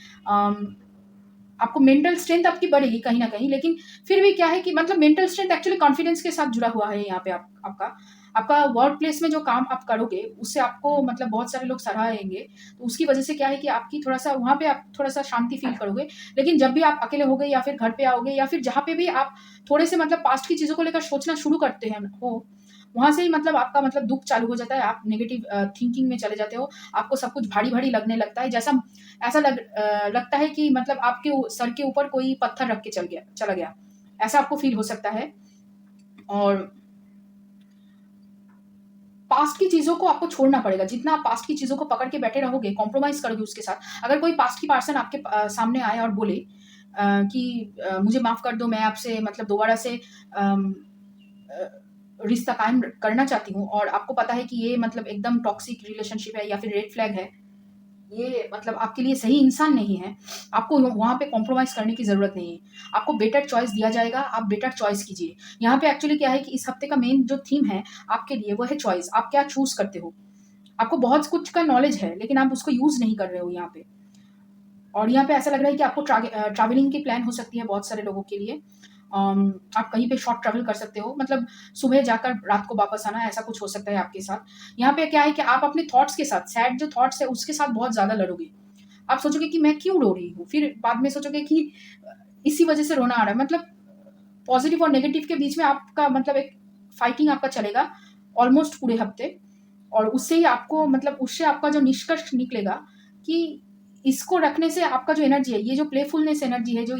आपको मेंटल स्ट्रेंथ आपकी बढ़ेगी कहीं ना कहीं, लेकिन फिर भी क्या है कि मतलब मेंटल स्ट्रेंथ एक्चुअली कॉन्फिडेंस के साथ जुड़ा हुआ है। यहाँ पे आपका वर्क प्लेस में जो काम आप करोगे उससे आपको मतलब बहुत सारे लोग सराहेंगे, तो उसकी वजह से क्या है कि आपकी थोड़ा सा वहाँ पे आप थोड़ा सा शांति फील करोगे। लेकिन जब भी आप अकेले हो गए या फिर घर पे आओगे या फिर जहाँ पे भी आप थोड़े से मतलब पास्ट की चीज़ों को लेकर सोचना शुरू करते हैं हो, वहां से ही मतलब आपका मतलब दुख चालू हो जाता है, आप नेगेटिव थिंकिंग में चले जाते हो, आपको सब कुछ भारी भारी लगने लगता है, जैसा ऐसा लगता है कि मतलब आपके सर के ऊपर कोई पत्थर रख के चला गया, ऐसा आपको फील हो सकता है। और पास्ट की चीजों को आपको छोड़ना पड़ेगा, जितना आप पास्ट की चीजों को पकड़ के बैठे रहोगे, कॉम्प्रोमाइज करोगे उसके साथ। अगर कोई पास्ट की पर्सन आपके सामने आए और बोले कि मुझे माफ कर दो, मैं आपसे मतलब दोबारा से रिश्ता कायम करना चाहती हूँ, और आपको पता है कि ये मतलब एकदम टॉक्सिक रिलेशनशिप है या फिर रेड फ्लैग है, ये मतलब आपके लिए सही इंसान नहीं है, आपको वहां पे कॉम्प्रोमाइज करने की जरूरत नहीं है, आपको बेटर चॉइस दिया जाएगा, आप बेटर चॉइस कीजिए। यहाँ पे एक्चुअली क्या है कि इस हफ्ते का मेन जो थीम है आपके लिए वो है चॉइस, आप क्या चूज करते हो। आपको बहुत कुछ का नॉलेज है लेकिन आप उसको यूज नहीं कर रहे हो यहाँ पे। और यहाँ पे ऐसा लग रहा है कि आपको ट्रैवलिंग की प्लान हो सकती है बहुत सारे लोगों के लिए। आप कहीं पे शॉर्ट ट्रैवल कर सकते हो, मतलब सुबह जाकर रात को वापस आना, ऐसा कुछ हो सकता है आपके साथ। यहाँ पे क्या है कि आप अपने थॉट्स के साथ, सैड जो थॉट्स है उसके साथ बहुत ज्यादा लड़ोगे। आप सोचोगे कि मैं क्यों रो रही हूँ, फिर बाद में सोचोगे कि इसी वजह से रोना आ रहा है। मतलब पॉजिटिव और नेगेटिव के बीच में आपका मतलब एक फाइटिंग आपका चलेगा ऑलमोस्ट पूरे हफ्ते। और उससे ही आपको मतलब उससे आपका जो निष्कर्ष निकलेगा कि इसको रखने से आपका जो एनर्जी है, ये जो प्लेफुलनेस एनर्जी है, जो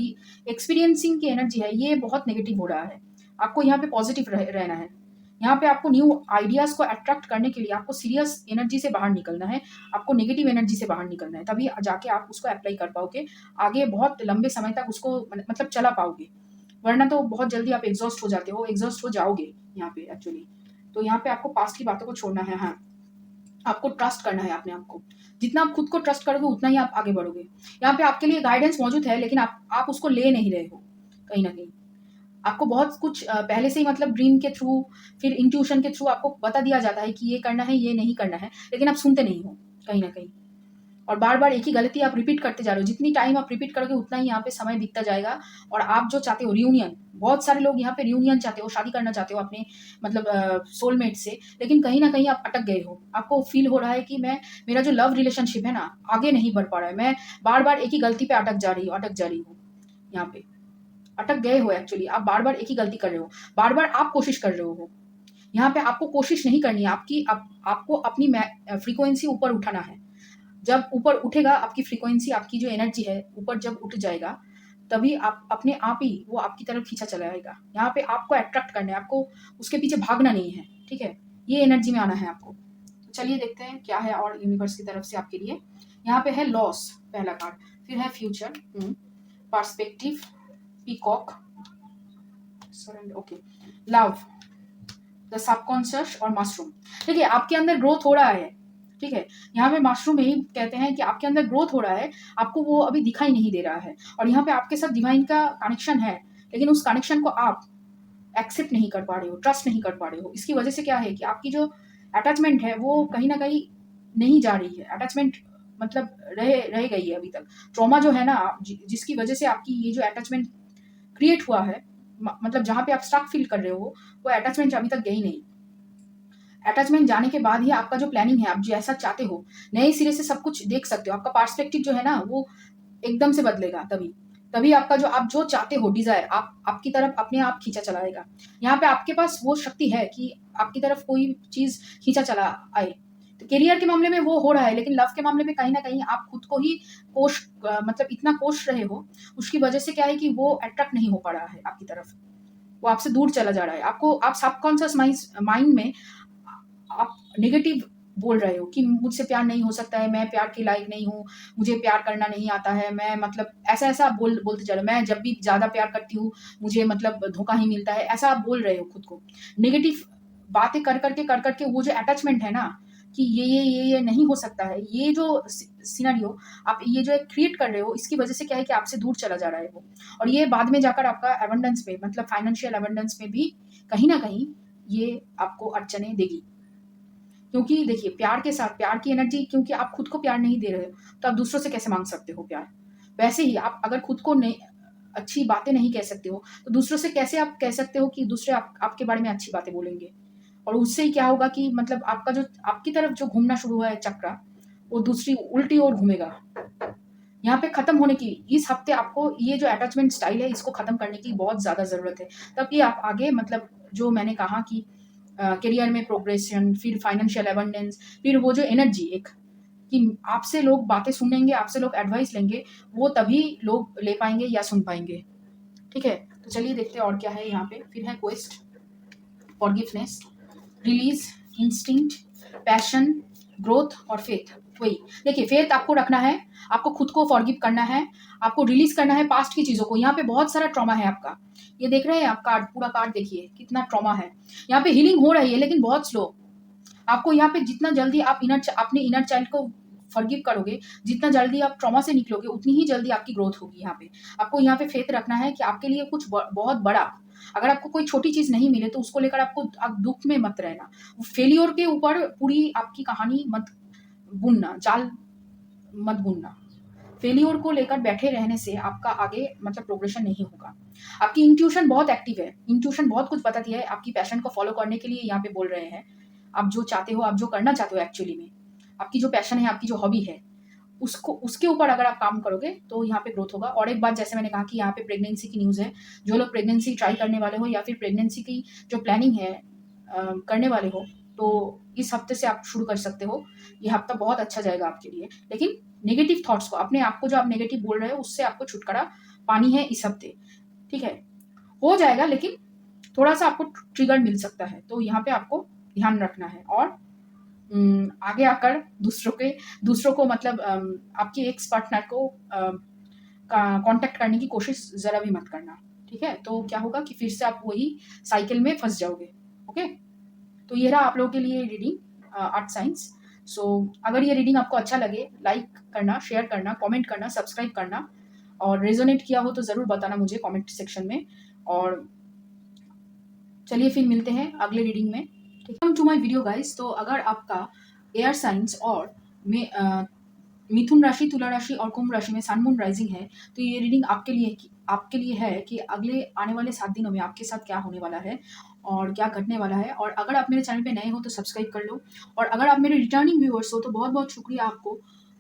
एक्सपीरियंसिंग की एनर्जी है, ये बहुत नेगेटिव हो रहा है। आपको यहाँ पे पॉजिटिव रहना है। यहाँ पे आपको न्यू आइडियाज को अट्रैक्ट करने के लिए आपको सीरियस एनर्जी से बाहर निकलना है, आपको नेगेटिव एनर्जी से बाहर निकलना है, तभी जाके आप उसको अप्लाई कर पाओगे, आगे बहुत लंबे समय तक उसको मतलब चला पाओगे। वरना तो बहुत जल्दी आप एग्जॉस्ट हो जाते हो, एग्जॉस्ट हो जाओगे यहाँ पे एक्चुअली। तो यहाँ पे आपको पास्ट की बातों को छोड़ना है। हाँ, आपको ट्रस्ट करना है अपने आप को, जितना आप खुद को ट्रस्ट करोगे उतना ही आप आगे बढ़ोगे। यहाँ पे आपके लिए गाइडेंस मौजूद है लेकिन आप उसको ले नहीं रहे हो। कहीं ना कहीं आपको बहुत कुछ पहले से ही मतलब ड्रीम के थ्रू, फिर इंट्यूशन के थ्रू आपको बता दिया जाता है कि ये करना है, ये नहीं करना है, लेकिन आप सुनते नहीं हो कहीं ना कहीं। और बार बार एक ही गलती आप रिपीट करते जा रहे हो, जितनी टाइम आप रिपीट करोगे उतना ही यहाँ पे समय बीतता जाएगा। और आप जो चाहते हो रियूनियन, बहुत सारे लोग यहाँ पे रियूनियन चाहते हो, शादी करना चाहते हो अपने मतलब सोलमेट से, लेकिन कहीं ना कहीं आप अटक गए हो। आपको फील हो रहा है कि मेरा जो लव रिलेशनशिप है ना आगे नहीं बढ़ पा रहा है, मैं बार बार एक ही गलती पे अटक जा रही हूँ। यहाँ पे अटक गए हो। एक्चुअली आप बार बार एक ही गलती कर रहे हो, बार बार आप कोशिश कर रहे हो। यहाँ पे आपको कोशिश नहीं करनी है, आपको अपनी फ्रीक्वेंसी ऊपर उठाना है। जब ऊपर उठेगा आपकी फ्रीक्वेंसी, आपकी जो एनर्जी है ऊपर जब उठ जाएगा, तभी आप अपने आप ही वो आपकी तरफ खींचा चला जाएगा। यहाँ पे आपको अट्रैक्ट करना है, आपको उसके पीछे भागना नहीं है, ठीक है। ये एनर्जी में आना है आपको। तो चलिए देखते हैं क्या है और यूनिवर्स की तरफ से आपके लिए। यहाँ पे है लॉस पहला कार्ड, फिर है future, perspective, peacock, okay, love, the subconscious और मशरूम। देखिए आपके अंदर ग्रोथ हो रहा है, ठीक है। यहाँ पे मशरूम यही कहते हैं कि आपके अंदर ग्रोथ हो रहा है, आपको वो अभी दिखाई नहीं दे रहा है। और यहाँ पे आपके साथ डिवाइन का कनेक्शन है, लेकिन उस कनेक्शन को आप एक्सेप्ट नहीं कर पा रहे हो, ट्रस्ट नहीं कर पा रहे हो। इसकी वजह से क्या है कि आपकी जो अटैचमेंट है वो कहीं ना कहीं नहीं जा रही है। अटैचमेंट मतलब रह गई है अभी तक। ट्रॉमा जो है ना, जिसकी वजह से आपकी ये जो अटैचमेंट क्रिएट हुआ है, मतलब जहाँ पे आप स्टक फील कर रहे हो, वो अटैचमेंट अभी तक गई नहीं। अटैचमेंट जाने के बाद ही आपका जो प्लानिंग है, आप जैसा चाहते हो नए सिरे से सब कुछ देख सकते हो। आपका पर्सपेक्टिव जो है ना वो एकदम से बदलेगा। तभी आपका जो आप जो चाहते हो डिजायर, आपकी तरफ अपने आप खींचा चला आएगा। यहाँ पे आपके पास वो शक्ति है कि आपकी तरफ कोई चीज खींचा चला आए। तो करियर के मामले में वो हो रहा है, लेकिन लव के मामले में कहीं ना कहीं आप खुद को ही मतलब इतना कोश रहे हो, उसकी वजह से क्या है कि वो अट्रैक्ट नहीं हो पा रहा है आपकी तरफ, वो आपसे दूर चला जा रहा है। आप सबकॉन्शियस माइंड में आप नेगेटिव बोल रहे हो कि मुझसे प्यार नहीं हो सकता है, मैं प्यार के लायक नहीं हूँ, मुझे प्यार करना नहीं आता है, मैं मतलब ऐसा आप बोलते चलो, मैं जब भी ज्यादा प्यार करती हूँ मुझे मतलब धोखा ही मिलता है, ऐसा आप बोल रहे हो खुद को। नेगेटिव बातें कर करके वो जो अटैचमेंट है ना कि ये नहीं हो सकता है, ये जो सिनेरियो आप ये जो क्रिएट कर रहे हो, इसकी वजह से क्या है कि आपसे दूर चला जा रहा है वो। और ये बाद में जाकर आपका एबंडेंस में, मतलब फाइनेंशियल एबंडेंस में भी कहीं ना कहीं ये आपको अड़चने देगी। क्योंकि देखिए प्यार के साथ प्यार की एनर्जी, क्योंकि आप खुद को प्यार नहीं दे रहे हो तो आप दूसरों से कैसे मांग सकते हो प्यार। वैसे ही आप अगर खुद को नहीं अच्छी बातें नहीं कह सकते हो तो दूसरों से कैसे आप कह सकते हो कि दूसरे आपके बारे में अच्छी बातें बोलेंगे। और उससे ही क्या होगा कि मतलब आपका जो आपकी तरफ जो घूमना शुरू हुआ है चक्रा, वो दूसरी उल्टी ओर घूमेगा। यहाँ पे खत्म होने की, इस हफ्ते आपको ये जो अटैचमेंट स्टाइल है इसको खत्म करने की बहुत ज्यादा जरूरत है। तब ये आप आगे मतलब जो मैंने कहा कि करियर में प्रोग्रेशन, फिर फाइनेंशियल एबंडेंस, फिर वो जो एनर्जी एक कि आपसे लोग बातें सुनेंगे, आपसे लोग एडवाइस लेंगे, वो तभी लोग ले पाएंगे या सुन पाएंगे, ठीक है। तो चलिए देखते हैं और क्या है यहाँ पे। फिर है quest, forgiveness, release, instinct, passion, growth और फेथ। वही देखिए, फेथ आपको रखना है, आपको खुद को फॉरगिव करना है, आपको रिलीज करना है पास्ट की चीजों को। यहाँ पे बहुत सारा ट्रॉमा है आपका, ये देख रहे हैं आप कार्ड, पूरा कार्ड देखिए कितना ट्रॉमा है। यहाँ पे हीलिंग हो रही है लेकिन बहुत स्लो। आपको यहाँ पे जितना जल्दी आप अपने इनर चाइल्ड को फॉरगिव करोगे, जितना जल्दी आप ट्रॉमा से निकलोगे, उतनी ही जल्दी आपकी ग्रोथ होगी। यहाँ पे आपको यहाँ पे फेथ रखना है कि आपके लिए कुछ बहुत बड़ा, अगर आपको कोई छोटी चीज नहीं मिले तो उसको लेकर आप दुख में मत रहना। फेलियर के ऊपर पूरी आपकी कहानी मत बुनना, जाल मत बुनना। फेलियर को लेकर बैठे रहने से आपका आगे मतलब प्रोग्रेशन नहीं होगा। आपकी इंट्यूशन बहुत एक्टिव है, इंट्यूशन बहुत कुछ बताती है। आपकी पैशन को फॉलो करने के लिए यहाँ पे बोल रहे हैं। आप जो चाहते हो, आप जो करना चाहते हो एक्चुअली में, आपकी जो पैशन है, आपकी जो हॉबी है, उसको उसके ऊपर अगर आप काम करोगे तो यहाँ पे ग्रोथ होगा। और एक बात जैसे मैंने कहा कि यहाँ पे प्रेगनेंसी की न्यूज़ है। जो लोग प्रेगनेंसी ट्राई करने वाले हो या फिर प्रेगनेंसी की जो प्लानिंग है करने वाले हो, तो इस हफ्ते से आप शुरू कर सकते हो। ये हफ्ता बहुत अच्छा जाएगा आपके लिए। लेकिन नेगेटिव थॉट्स को, अपने आप को जो आप नेगेटिव बोल रहे हो उससे आपको छुटकारा पानी है इस हफ्ते, ठीक है। हो जाएगा लेकिन थोड़ा सा आपको ट्रिगर मिल सकता है, तो यहाँ पे आपको ध्यान रखना है। और आगे आकर दूसरों को मतलब आपकी एक्स पार्टनर को कांटेक्ट करने की कोशिश जरा भी मत करना, ठीक है। तो क्या होगा कि फिर से आप वही साइकिल में फंस जाओगे। ओके, तो ये रहा आप लोगों के लिए रीडिंग अर्थ साइंस। सो अगर ये रीडिंग आपको अच्छा लगे, लाइक करना, शेयर करना, कमेंट करना, सब्सक्राइब करना, और रेजोनेट किया हो तो ज़रूर बताना मुझे कमेंट सेक्शन में। और चलिए फिर मिलते हैं अगले रीडिंग में। Welcome to my video guys. तो अगर आपका एयर साइंस और मिथुन राशि, तुला राशि और कुंभ राशि में सन मून राइजिंग है, तो ये रीडिंग आपके लिए है कि अगले आने वाले 7 दिनों में आपके साथ क्या होने वाला है और क्या घटने वाला है। और अगर आप मेरे चैनल पे नए हो तो सब्सक्राइब कर लो, और अगर आप मेरे रिटर्निंग व्यूअर्स हो तो बहुत बहुत शुक्रिया आपको,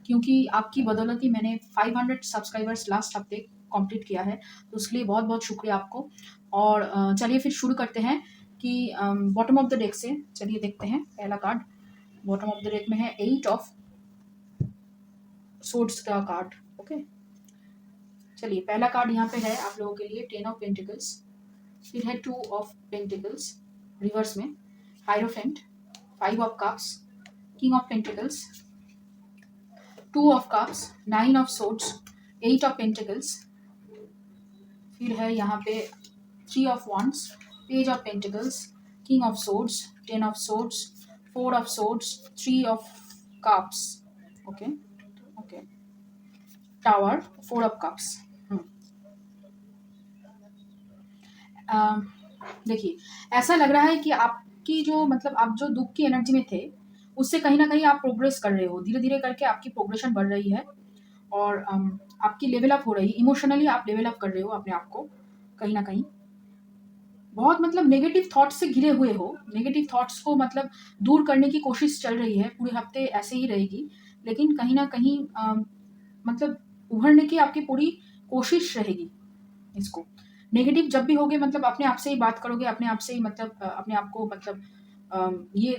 क्योंकि आपकी बदौलत ही मैंने 500 सब्सक्राइबर्स लास्ट हफ्ते कंप्लीट किया है, तो उसके लिए बहुत बहुत शुक्रिया आपको। और चलिए फिर शुरू करते हैं कि बॉटम ऑफ द डेक से चलिए देखते हैं। पहला card bottom of the deck में है 8 ऑफ सोर्ड्स का कार्ड। ओके, चलिए पहला कार्ड यहाँ पे है आप लोगों के लिए 10 ऑफ पेंटिकल्स, फिर है 2 ऑफ पेंटिकल्स रिवर्स में, hierophant, 5 of cups, king of pentacles, 2 of cups, 9 of swords, 8 of pentacles, फिर है यहाँ पे 3 of wands, page of pentacles, king of swords, 10 of swords, 4 of swords, 3 of cups, okay okay, tower, 4 of cups. देखिए ऐसा लग रहा है कि आपकी जो मतलब आप जो दुख की एनर्जी में थे उससे कहीं ना कहीं आप प्रोग्रेस कर रहे हो, धीरे धीरे करके आपकी प्रोग्रेशन बढ़ रही है और आपकी लेवल अप हो रही है। इमोशनली आप लेवल अप कर रहे हो अपने आप को कहीं ना कहीं। बहुत मतलब नेगेटिव थॉट्स से घिरे हुए हो, नेगेटिव थॉट्स को मतलब दूर करने की कोशिश चल रही है, पूरे हफ्ते ऐसे ही रहेगी, लेकिन कहीं ना कहीं मतलब उभरने की आपकी पूरी कोशिश रहेगी। इसको नेगेटिव जब भी होगे मतलब अपने आप से ही बात करोगे, अपने आप से ही मतलब अपने आप को मतलब ये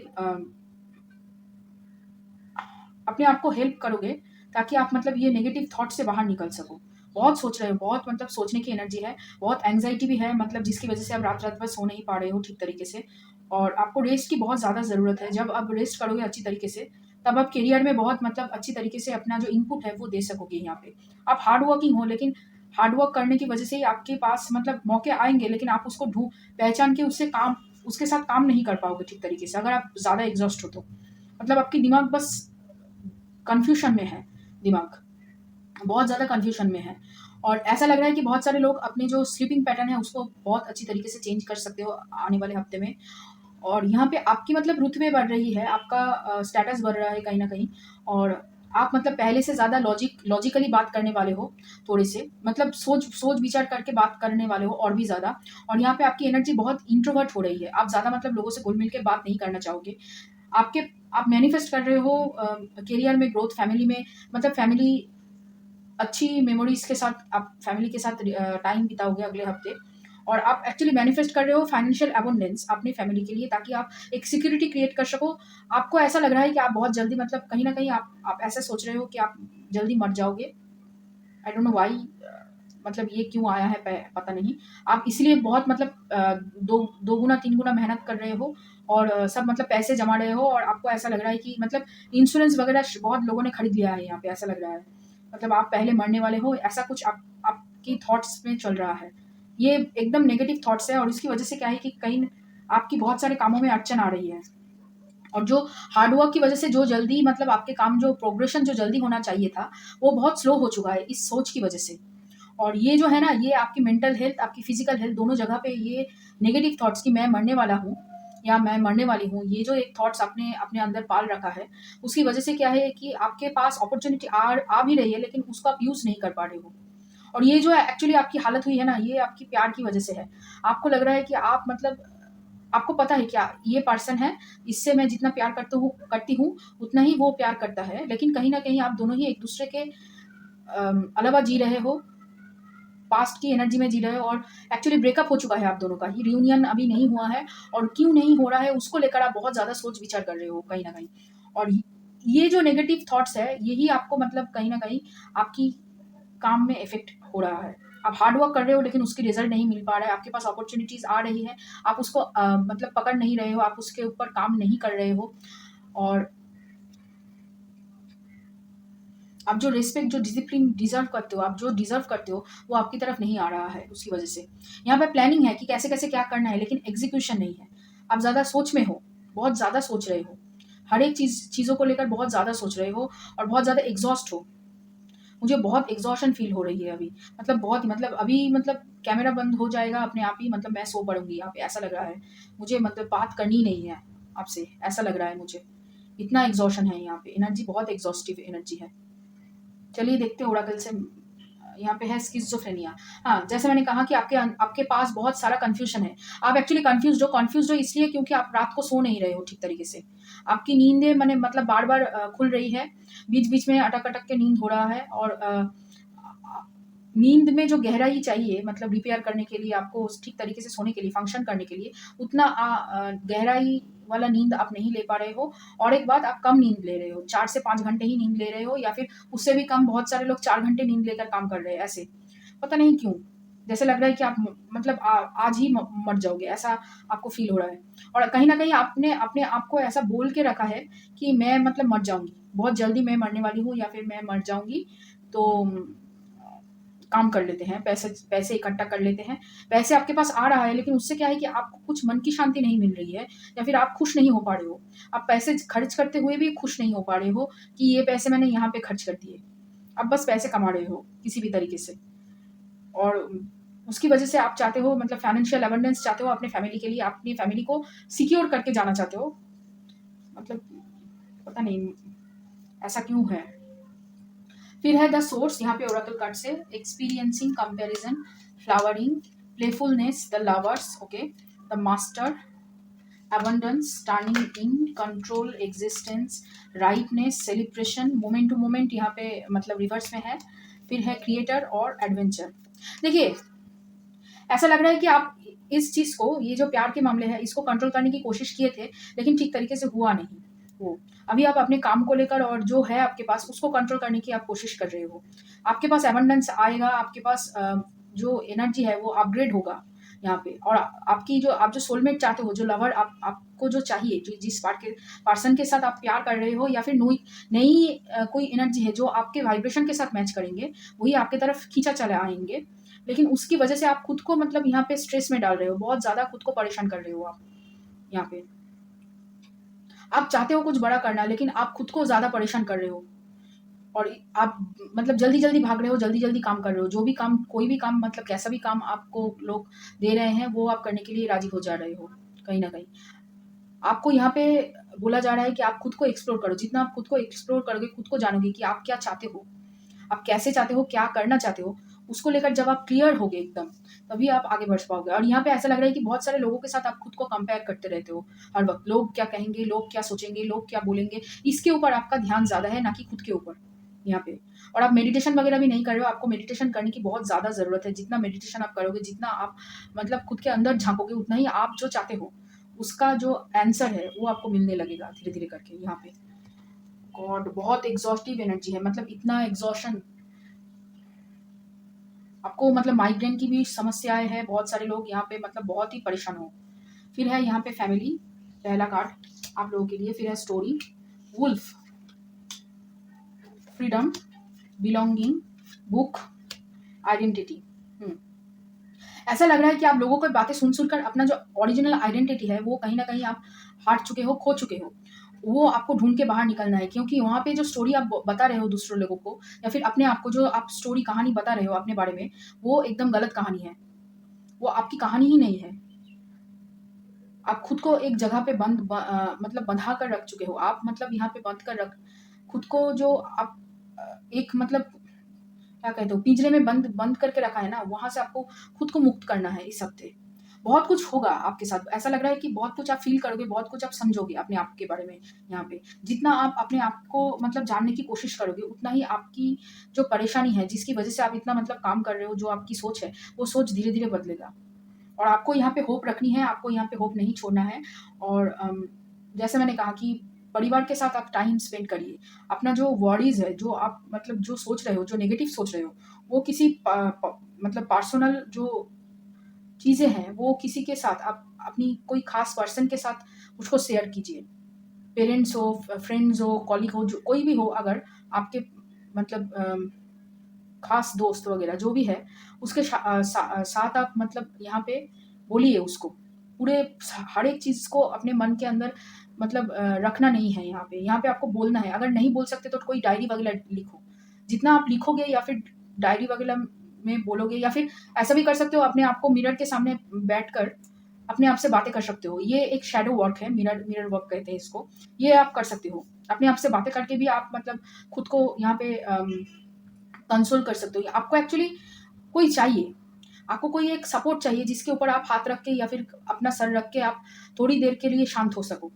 अपने आप को हेल्प करोगे ताकि आप मतलब ये नेगेटिव थॉट से बाहर निकल सको। बहुत सोच रहे हो, बहुत मतलब सोचने की एनर्जी है, बहुत एंग्जाइटी भी है, मतलब जिसकी वजह से आप रात रात भर सो नहीं पा रहे हो ठीक तरीके से, और आपको रेस्ट की बहुत ज़्यादा ज़रूरत है। जब आप रेस्ट करोगे अच्छी तरीके से तब आप करियर में बहुत मतलब अच्छी तरीके से अपना जो इनपुट है वो दे सकोगे। यहाँ पे आप हार्ड वर्किंग हो, लेकिन हार्ड वर्क करने की वजह से ही आपके पास मतलब मौके आएंगे, लेकिन आप उसको पहचान के उसके साथ काम नहीं कर पाओगे ठीक तरीके से अगर आप ज़्यादा एग्जॉस्ट हो तो। मतलब आपकी दिमाग बस कंफ्यूशन में है, दिमाग बहुत ज़्यादा कंफ्यूशन में है। और ऐसा लग रहा है कि बहुत सारे लोग अपने जो स्लीपिंग पैटर्न है उसको बहुत अच्छी तरीके से चेंज कर सकते हो आने वाले हफ्ते में। और यहाँ पे आपकी मतलब रुतबे बढ़ रही है, आपका स्टेटस बढ़ रहा है कहीं ना कहीं, और आप मतलब पहले से ज़्यादा लॉजिकली बात करने वाले हो, थोड़े से मतलब सोच विचार करके बात करने वाले हो और भी ज़्यादा। और यहाँ पे आपकी एनर्जी बहुत इंट्रोवर्ट हो रही है, आप ज़्यादा मतलब लोगों से घुल मिल के बात नहीं करना चाहोगे। आप मैनिफेस्ट कर रहे हो करियर में ग्रोथ, फैमिली में मतलब फैमिली अच्छी मेमोरीज के साथ आप फैमिली के साथ टाइम बिताओगे अगले हफ्ते। और आप एक्चुअली मैनिफेस्ट कर रहे हो फाइनेंशियल अबंडेंस अपनी फैमिली के लिए, ताकि आप एक सिक्योरिटी क्रिएट कर सको। आपको ऐसा लग रहा है कि आप बहुत जल्दी मतलब कहीं ना कहीं आप ऐसा सोच रहे हो कि आप जल्दी मर जाओगे। आई डोंट नो वाई, मतलब ये क्यों आया है पता नहीं। आप इसलिए बहुत मतलब दो गुना 3 गुना मेहनत कर रहे हो और सब मतलब पैसे जमा रहे हो, और आपको ऐसा लग रहा है कि मतलब इंश्योरेंस वगैरह बहुत लोगों ने खरीद लिया है यहाँ पे, ऐसा लग रहा है मतलब आप पहले मरने वाले हो, ऐसा कुछ आपकी थॉट्स में चल रहा है। ये एकदम नेगेटिव थॉट्स है, और इसकी वजह से क्या है कि कहीं आपकी बहुत सारे कामों में अड़चन आ रही है, और जो हार्डवर्क की वजह से जो जल्दी मतलब आपके काम जो प्रोग्रेशन जो जल्दी होना चाहिए था वो बहुत स्लो हो चुका है इस सोच की वजह से। और ये जो है ना, ये आपकी मेंटल हेल्थ आपकी फिजिकल हेल्थ दोनों जगह पे ये नेगेटिव थॉट्स कि मैं मरने वाला हूँ या मैं मरने वाली हूँ, ये जो एक थॉट्स आपने अपने अंदर पाल रखा है, उसकी वजह से क्या है कि आपके पास अपॉर्चुनिटी आ भी रही है, लेकिन उसको आप यूज़ नहीं कर पा रहे हो। और ये जो एक्चुअली आपकी हालत हुई है ना, ये आपकी प्यार की वजह से है। आपको लग रहा है कि आप मतलब आपको पता है क्या ये पर्सन है, इससे मैं जितना प्यार करती हूँ उतना ही वो प्यार करता है, लेकिन कहीं ना कहीं आप दोनों ही एक दूसरे के अलावा जी रहे हो, पास्ट की एनर्जी में जी रहे हो, और एक्चुअली ब्रेकअप हो चुका है आप दोनों का, ये रियूनियन अभी नहीं हुआ है, और क्यों नहीं हो रहा है उसको लेकर आप बहुत ज़्यादा सोच विचार कर रहे हो कहीं ना कहीं। और ये जो नेगेटिव थॉट्स है यही आपको मतलब कहीं ना कहीं आपकी काम में इफेक्ट हो रहा है। आप हार्ड वर्क कर रहे हो लेकिन उसकी रिजल्ट नहीं मिल पा रहा है, आपके पास अपॉर्चुनिटीज आ रही है, आप उसको मतलब पकड़ नहीं रहे हो, आप उसके ऊपर काम नहीं कर रहे हो, और आप जो रिस्पेक्ट जो डिसिप्लिन डिजर्व करते हो, आप जो डिजर्व करते हो वो आपकी तरफ नहीं आ रहा है। उसकी वजह से यहाँ पे प्लानिंग है कि कैसे कैसे क्या करना है, लेकिन एग्जीक्यूशन नहीं है। आप ज़्यादा सोच में हो, बहुत ज़्यादा सोच रहे हो, हर एक चीज़ों को लेकर बहुत ज़्यादा सोच रहे हो, और बहुत ज़्यादा एग्जॉस्ट हो। मुझे बहुत एग्जॉशन फील हो रही है अभी, मतलब बहुत ही मतलब अभी मतलब कैमरा बंद हो जाएगा अपने आप ही, मतलब मैं सो पड़ूंगी यहाँ पे, ऐसा लग रहा है मुझे, मतलब बात करनी नहीं है आपसे, ऐसा लग रहा है मुझे। इतना एग्जॉशन है यहाँ पे, एनर्जी बहुत एग्जॉस्टिव एनर्जी है। चलिए देखते हैं ओराकल से। यहाँ पे है स्किज़ोफ्रेनिया। हाँ, जैसे मैंने कहा कि आपके पास बहुत सारा कंफ्यूजन है। आप एक्चुअली कंफ्यूज हो इसलिए क्योंकि आप रात को सो नहीं रहे हो ठीक तरीके से। आपकी नींदें मैंने मतलब बार बार खुल रही है, बीच बीच में अटक अटक के नींद हो रहा है, और नींद में जो गहराई चाहिए, मतलब रिपेयर करने के लिए, आपको ठीक तरीके से सोने के लिए, फंक्शन करने के लिए, उतना गहराई वाला नींद आप नहीं ले पा रहे हो। और एक बात, आप कम नींद ले रहे हो, 4 से 5 घंटे ही नींद ले रहे हो, या फिर उससे भी कम। बहुत सारे लोग 4 घंटे नींद लेकर काम कर रहे हैं ऐसे, पता नहीं क्यों। जैसे लग रहा है कि आप मतलब आज ही मर जाओगे, ऐसा आपको फील हो रहा है। और कहीं न कहीं आपने अपने आप को ऐसा बोल के रखा है कि मैं मतलब मर जाऊँगी, बहुत जल्दी मैं मरने वाली हूँ, या फिर मैं मर जाऊँगी, तो काम कर लेते हैं, पैसे इकट्ठा कर लेते हैं। पैसे आपके पास आ रहा है, लेकिन उससे क्या है कि आपको कुछ मन की शांति नहीं मिल रही है, या फिर आप खुश नहीं हो पा रहे हो। आप पैसे खर्च करते हुए भी खुश नहीं हो पा रहे हो कि ये पैसे मैंने यहाँ पे खर्च कर दिए। आप बस पैसे कमा रहे हो किसी भी तरीके से, और उसकी वजह से आप चाहते हो, मतलब फाइनेंशियल अबंडेंस चाहते हो अपने फैमिली के लिए, अपनी फैमिली को सिक्योर करके जाना चाहते हो। मतलब पता नहीं ऐसा क्यों है। फिर है द सोर्स, यहाँ पे ओरेकल कार्ड से experiencing, comparison, flowering, playfulness, the lovers, okay, the master, abundance, turning in, control, existence, rightness, celebration, moment to moment, यहाँ पे मतलब रिवर्स में है। फिर है क्रिएटर और एडवेंचर। देखिए, ऐसा लग रहा है कि आप इस चीज को, ये जो प्यार के मामले हैं, इसको कंट्रोल करने की कोशिश किए थे, लेकिन ठीक तरीके से हुआ नहीं वो। अभी आप अपने काम को लेकर और जो है आपके पास, उसको कंट्रोल करने की आप कोशिश कर रहे हो। आपके पास एबंडेंस आएगा, आपके पास जो एनर्जी है वो अपग्रेड होगा यहाँ पे। और आपकी जो, आप जो सोलमेट चाहते हो, जो लवर आपको जो चाहिए, जो जिस पर्सन के साथ आप प्यार कर रहे हो, या फिर नई कोई एनर्जी है जो आपके वाइब्रेशन के साथ मैच करेंगे, वही आपके तरफ खींचा चले आएंगे। लेकिन उसकी वजह से आप खुद को मतलब यहाँ पे स्ट्रेस में डाल रहे हो, बहुत ज्यादा खुद को परेशान कर रहे हो आप यहाँ पे। आप चाहते हो कुछ बड़ा करना, लेकिन आप खुद को ज्यादा परेशान कर रहे हो, और आप मतलब जल्दी जल्दी भाग रहे हो, जल्दी जल्दी काम कर रहे हो। जो भी काम, कोई भी काम, मतलब कैसा भी काम आपको लोग दे रहे हैं, वो आप करने के लिए राजी हो जा रहे हो। कहीं ना कहीं आपको यहाँ पे बोला जा रहा है कि आप खुद को एक्सप्लोर करो। जितना आप खुद को एक्सप्लोर करोगे, खुद को जानोगे कि आप क्या चाहते हो, आप कैसे चाहते हो, क्या करना चाहते हो, उसको लेकर जब आप क्लियर होगे एकदम, तभी आप आगे बढ़ पाओगे। और यहाँ पे ऐसा लग रहा है कि बहुत सारे लोगों के साथ आप खुद को कंपेयर करते रहते हो हर वक्त। लोग क्या कहेंगे, लोग क्या सोचेंगे, लोग क्या बोलेंगे, इसके ऊपर आपका ध्यान ज्यादा है, ना कि खुद के ऊपर यहाँ पे। और आप मेडिटेशन वगैरह भी नहीं कर रहे हो। आपको मेडिटेशन करने की बहुत ज्यादा जरूरत है। जितना मेडिटेशन आप करोगे, जितना आप मतलब खुद के अंदर झांकोगे, उतना ही आप जो चाहते हो उसका जो आंसर है वो आपको मिलने लगेगा धीरे धीरे करके यहाँ पे। गॉड, बहुत एग्जॉस्टिव एनर्जी है, मतलब इतना एग्जॉशन। आपको मतलब माइग्रेन की भी समस्याएं हैं, बहुत सारे लोग यहाँ पे मतलब बहुत ही परेशान हो। फिर है यहाँ पे फैमिली, पहला कार्ड आप लोगों के लिए। फिर है story, wolf, freedom, belonging, book, identity. ऐसा लग रहा है कि आप लोगों की बातें सुन सुनकर अपना जो ओरिजिनल आइडेंटिटी है वो कहीं ना कहीं आप हार चुके हो, खो चुके हो। वो आपको ढूंढ के बाहर निकलना है, क्योंकि वहाँ पे जो स्टोरी आप बता रहे हो दूसरों लोगों को, या फिर अपने आप को जो आप स्टोरी, कहानी बता रहे हो अपने बारे में, वो एकदम गलत कहानी है। वो आपकी कहानी ही नहीं है। आप खुद को एक जगह पे मतलब बंधा कर रख चुके हो आप, मतलब यहाँ पे बंद कर रख खुद को, जो आप एक मतलब क्या कहते हो, पिंजरे में बंद बंद करके रखा है ना, वहां से आपको खुद को मुक्त करना है इस हफ्ते। बहुत कुछ होगा आपके साथ। ऐसा लग रहा है कि बहुत कुछ आप फील करोगे, बहुत कुछ आप समझोगे अपने आप के बारे में यहाँ पे। जितना आप अपने आप को मतलब जानने की कोशिश करोगे, उतना ही आपकी जो परेशानी है, जिसकी वजह से आप इतना मतलब काम कर रहे हो, जो आपकी सोच है, वो सोच धीरे धीरे बदलेगा। और आपको यहाँ पे होप रखनी है, आपको यहाँ पे होप नहीं छोड़ना है। और जैसे मैंने कहा कि परिवार के साथ आप टाइम स्पेंड करिए। अपना जो वॉरीज है, जो आप मतलब जो सोच रहे हो, जो नेगेटिव सोच रहे हो, वो किसी मतलब पर्सनल जो चीजें हैं, वो किसी के साथ, आप अपनी कोई खास पर्सन के साथ उसको शेयर कीजिए। पेरेंट्स हो, फ्रेंड्स हो, कॉलीग हो, जो कोई भी हो, अगर आपके मतलब खास दोस्त वगैरह जो भी है, उसके साथ आप मतलब यहाँ पे बोलिए उसको। पूरे हर एक चीज को अपने मन के अंदर मतलब रखना नहीं है यहाँ पे। यहाँ पे आपको बोलना है। अगर नहीं बोल सकते तो कोई डायरी वगैरह लिखो। जितना आप लिखोगे या फिर डायरी वगैरह में बोलोगे, या फिर ऐसा भी कर सकते हो, अपने आप को मिरर के सामने बैठकर अपने आप से बातें कर सकते हो। ये एक शैडो वर्क है, मिरर वर्क कहते हैं इसको। ये आप कर सकते हो। अपने आप से बातें करके भी आप मतलब खुद को यहाँ पे कंसोल कर सकते हो। आपको एक्चुअली कोई चाहिए, आपको कोई एक सपोर्ट चाहिए, जिसके ऊपर आप हाथ रख के या फिर अपना सर रख के आप थोड़ी देर के लिए शांत हो सको।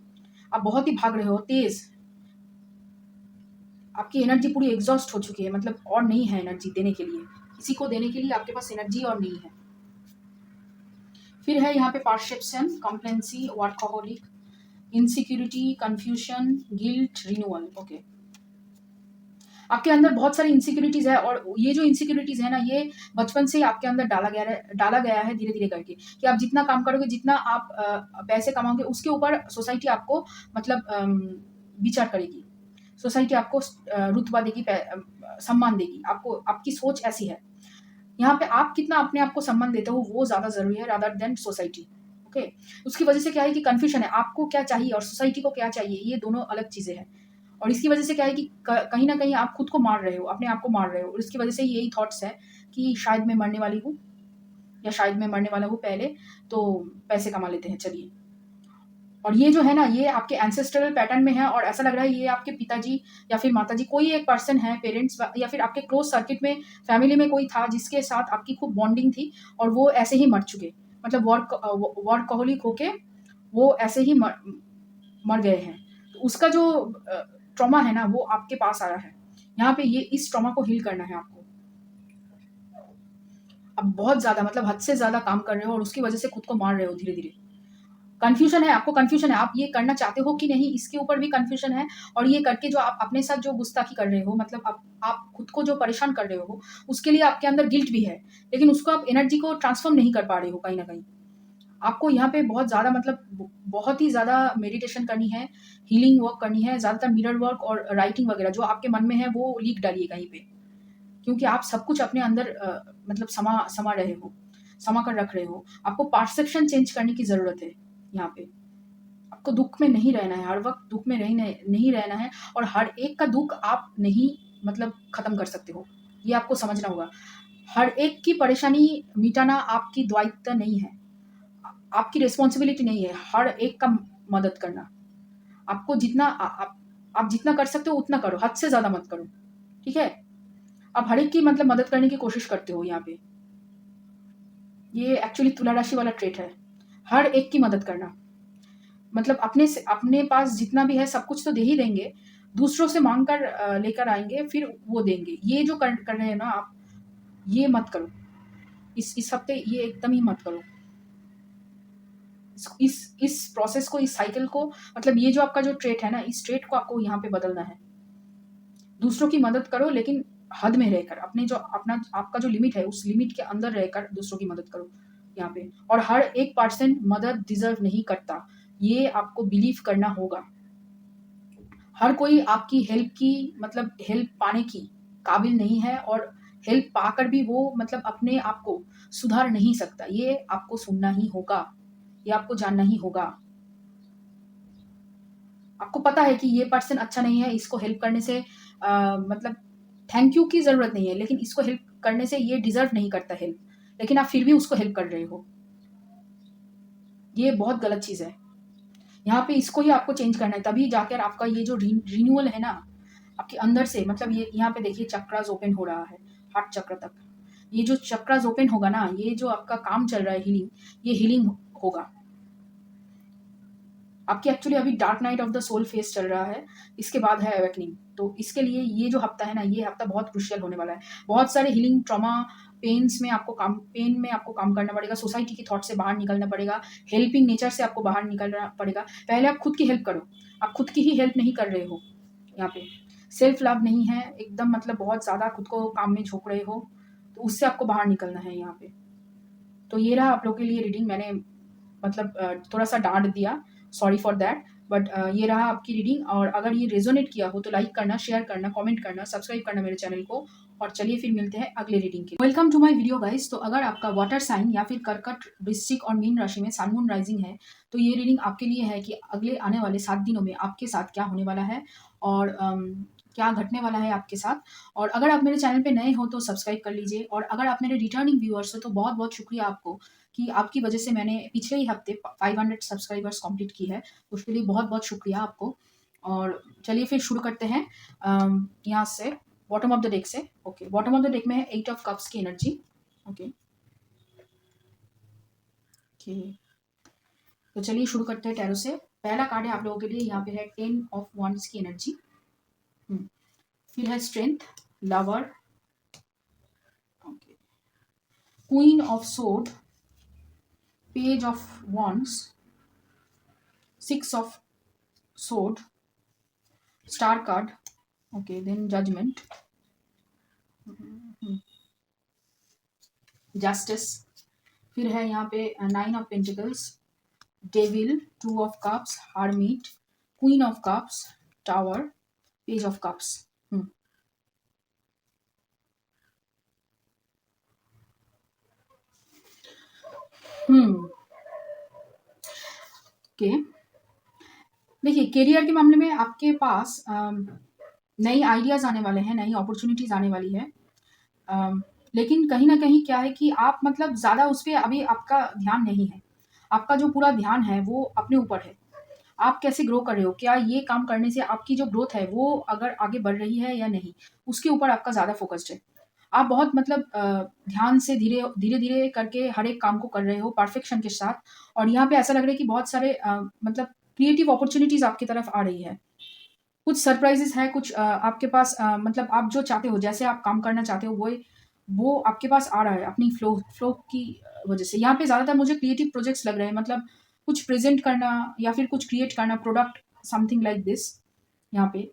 आप बहुत ही भाग रहे हो तेज, आपकी एनर्जी पूरी एग्जॉस्ट हो चुकी है, मतलब और नहीं है एनर्जी देने के लिए किसी को देने के लिए आपके पास एनर्जी और नहीं है। फिर है यहाँ पे perception, complacency, workaholic, insecurity, confusion, guilt, renewal. Okay, आपके अंदर बहुत सारी इनसिक्योरिटीज है और ये जो इनसिक्योरिटीज है ना, ये बचपन से ही आपके अंदर डाला गया है धीरे धीरे करके, कि आप जितना काम करोगे, जितना आप पैसे कमाओगे, उसके ऊपर सोसाइटी आपको मतलब विचार करेगी, सोसाइटी आपको रुतबा देगी, सम्मान देगी आपको। आपकी सोच ऐसी है। यहाँ पे आप कितना अपने आप को सम्मान देते हो वो ज्यादा जरूरी है रादर देन सोसाइटी। ओके, उसकी वजह से क्या है कि कंफ्यूजन है, आपको क्या चाहिए और सोसाइटी को क्या चाहिए, ये दोनों अलग चीजें हैं। और इसकी वजह से क्या है कि कहीं ना कहीं आप खुद को मार रहे हो, अपने आप को मार रहे हो, और इसकी वजह से यही थॉट्स है कि शायद मैं मरने वाली हूँ, या शायद मैं मरने वाला हूँ पहले, तो पैसे कमा लेते हैं चलिए। और ये जो है ना, ये आपके एंसेस्ट्रल पैटर्न में है, और ऐसा लग रहा है ये आपके पिताजी या फिर माताजी, कोई एक पर्सन है, पेरेंट्स, या फिर आपके क्लोज सर्किट में फैमिली में कोई था जिसके साथ आपकी खूब बॉन्डिंग थी, और वो ऐसे ही मर चुके, मतलब वर्कहोलिक होके वो ऐसे ही मर गए हैं। तो उसका जो ट्रॉमा है ना, वो आपके पास आया है। यहाँ पे ये इस ट्रॉमा को हील करना है आपको। अब बहुत ज्यादा, मतलब हद से ज्यादा काम कर रहे हो और उसकी वजह से खुद को मार रहे हो धीरे धीरे। कंफ्यूजन है, आपको कंफ्यूजन है, आप ये करना चाहते हो कि नहीं, इसके ऊपर भी कंफ्यूजन है। और ये करके जो आप अपने साथ जो गुस्ताखी कर रहे हो, मतलब आप खुद को जो परेशान कर रहे हो, उसके लिए आपके अंदर गिल्ट भी है, लेकिन उसको आप एनर्जी को ट्रांसफॉर्म नहीं कर पा रहे हो कहीं ना कहीं। आपको यहाँ पे बहुत ज़्यादा, मतलब बहुत ही ज़्यादा मेडिटेशन करनी है, हीलिंग वर्क करनी है, ज़्यादातर मिरर वर्क और राइटिंग वगैरह जो आपके मन में है वो लीक डालिए कहीं पे, क्योंकि आप सब कुछ अपने अंदर मतलब समा रहे हो, समा कर रख रहे हो। आपको परसेप्शन चेंज करने की ज़रूरत है यहाँ पे। आपको दुख में नहीं रहना है, हर वक्त दुख में नहीं रहना है, और हर एक का दुख आप नहीं मतलब खत्म कर सकते हो, ये आपको समझना होगा। हर एक की परेशानी मिटाना आपकी दायित्व नहीं है, आपकी रिस्पॉन्सिबिलिटी नहीं है हर एक का मदद करना। आपको जितना आप जितना कर सकते हो उतना करो, हद से ज्यादा मत करो, ठीक है। आप हर एक की मतलब मदद करने की कोशिश करते हो यहाँ पे, ये एक्चुअली तुला राशि वाला ट्रेट है, हर एक की मदद करना। मतलब अपने पास जितना भी है सब कुछ तो दे ही देंगे, दूसरों से मांग कर लेकर आएंगे, फिर वो देंगे। ये जो कर रहे हैं ना आप, ये मत करो, इस हफ्ते ये एकदम ही मत करो। इस प्रोसेस को, इस साइकिल को, मतलब ये जो आपका जो ट्रेट है ना, इस ट्रेट को आपको यहाँ पे बदलना है। दूसरों की मदद करो, लेकिन हद में रहकर, अपने जो आपका जो लिमिट है उस लिमिट के अंदर रहकर दूसरों की मदद करो यहाँ पे। और हर एक पर्सन मदद डिजर्व नहीं करता, ये आपको बिलीव करना होगा। हर कोई आपकी हेल्प की, मतलब हेल्प पाने की काबिल नहीं है, और हेल्प पाकर भी वो मतलब अपने आप को सुधार नहीं सकता। ये आपको सुनना ही होगा, ये आपको जानना ही होगा। आपको पता है कि ये पर्सन अच्छा नहीं है, इसको हेल्प करने से मतलब थैंक यू की जरूरत नहीं है, लेकिन इसको हेल्प करने से ये डिजर्व नहीं करता हेल्प, लेकिन आप फिर भी उसको हेल्प कर रहे हो, ये बहुत गलत चीज है। यहाँ पे इसको ही आपको चेंज करना है, तभी जाकर आपका ये जो रिन्यूअल है ना आपके अंदर से, मतलब ये यहाँ पे देखिए चक्रास ओपन हो रहा है, हार्ट चक्र तक। ये जो चक्रास ओपन होगा ना, ये जो आपका काम चल रहा है हीलिंग, ये हीलिंग होगा आपकी। एक्चुअली अभी dark night of the soul phase चल रहा है, इसके बाद है अवेकनिंग। तो इसके लिए ये जो हफ्ता है ना, ये हफ्ता बहुत क्रुशियल होने वाला है। बहुत सारे हीलिंग, ट्रॉमा, पेन में आपको काम करना पड़ेगा, सोसाइटी की थॉट से बाहर निकलना पड़ेगा, हेल्पिंग नेचर से आपको बाहर निकलना पड़ेगा। पहले आप खुद की हेल्प करो, आप खुद की ही हेल्प नहीं कर रहे हो यहाँ पे, सेल्फ लव नहीं है एकदम, मतलब बहुत ज़्यादा खुद को काम में झोंक रहे हो, तो उससे आपको बाहर निकलना है यहाँ पे। तो ये रहा आप लोग के लिए रीडिंग। मैंने मतलब थोड़ा सा डांट दिया, सॉरी फॉर दैट, बट ये रहा आपकी रीडिंग। और अगर ये रेजोनेट किया हो तो लाइक करना, शेयर करना, कमेंट करना, सब्सक्राइब करना मेरे चैनल को। और चलिए फिर मिलते हैं अगले रीडिंग के। Welcome to my video guys. तो अगर आपका वाटर साइन या फिर कर्कट, वृश्चिक और मीन राशि में सन मून राइजिंग है, तो ये रीडिंग आपके लिए है कि अगले आने वाले 7 दिनों में आपके साथ क्या होने वाला है, और क्या घटने वाला है आपके साथ। और अगर आप मेरे चैनल पे नए हो तो सब्सक्राइब कर लीजिए, और अगर आप मेरे रिटर्निंग व्यूअर्स हो तो बहुत बहुत शुक्रिया आपको, कि आपकी वजह से मैंने पिछले ही हफ्ते 500 सब्सक्राइबर्स कंप्लीट की है, उसके लिए बहुत बहुत शुक्रिया आपको। और चलिए फिर शुरू करते हैं यहाँ से, बॉटम ऑफ द डेक से। Okay, bottom of the deck में है 8 ऑफ कप्स की एनर्जी। ओके, तो चलिए शुरू करते हैं टैरो से। पहला कार्ड है आप लोगों के लिए, यहाँ पे है 10 ऑफ वॉन्ड्स की एनर्जी। फिर है strength, lover, okay, queen of सोड, page of wands, 6 of sword, star card, okay, then judgment, justice, फिर है यहाँ पे 9 of pentacles, devil, 2 of cups, hermit, queen of cups, tower, page of cups. Okay, देखिए career के मामले में आपके पास नई आइडियाज आने वाले हैं, नई अपॉर्चुनिटीज आने वाली है, लेकिन कहीं ना कहीं क्या है कि आप मतलब ज़्यादा उस पर अभी आपका ध्यान नहीं है। आपका जो पूरा ध्यान है वो अपने ऊपर है, आप कैसे ग्रो कर रहे हो, क्या ये काम करने से आपकी जो ग्रोथ है वो अगर आगे बढ़ रही है या नहीं, उसके ऊपर आपका ज़्यादा फोकस्ड है। आप बहुत मतलब ध्यान से धीरे धीरे धीरे करके हर एक काम को कर रहे हो परफेक्शन के साथ, और यहाँ पे ऐसा लग रहा है कि बहुत सारे मतलब क्रिएटिव अपॉर्चुनिटीज आपकी तरफ आ रही है, कुछ सरप्राइजेस है, कुछ आपके पास मतलब आप जो चाहते हो, जैसे आप काम करना चाहते हो वो आपके पास आ रहा है अपनी फ्लो की वजह से। यहाँ पे ज़्यादातर मुझे क्रिएटिव प्रोजेक्ट्स लग रहे हैं, मतलब कुछ प्रेजेंट करना या फिर कुछ क्रिएट करना, प्रोडक्ट समथिंग लाइक दिस यहाँ पे।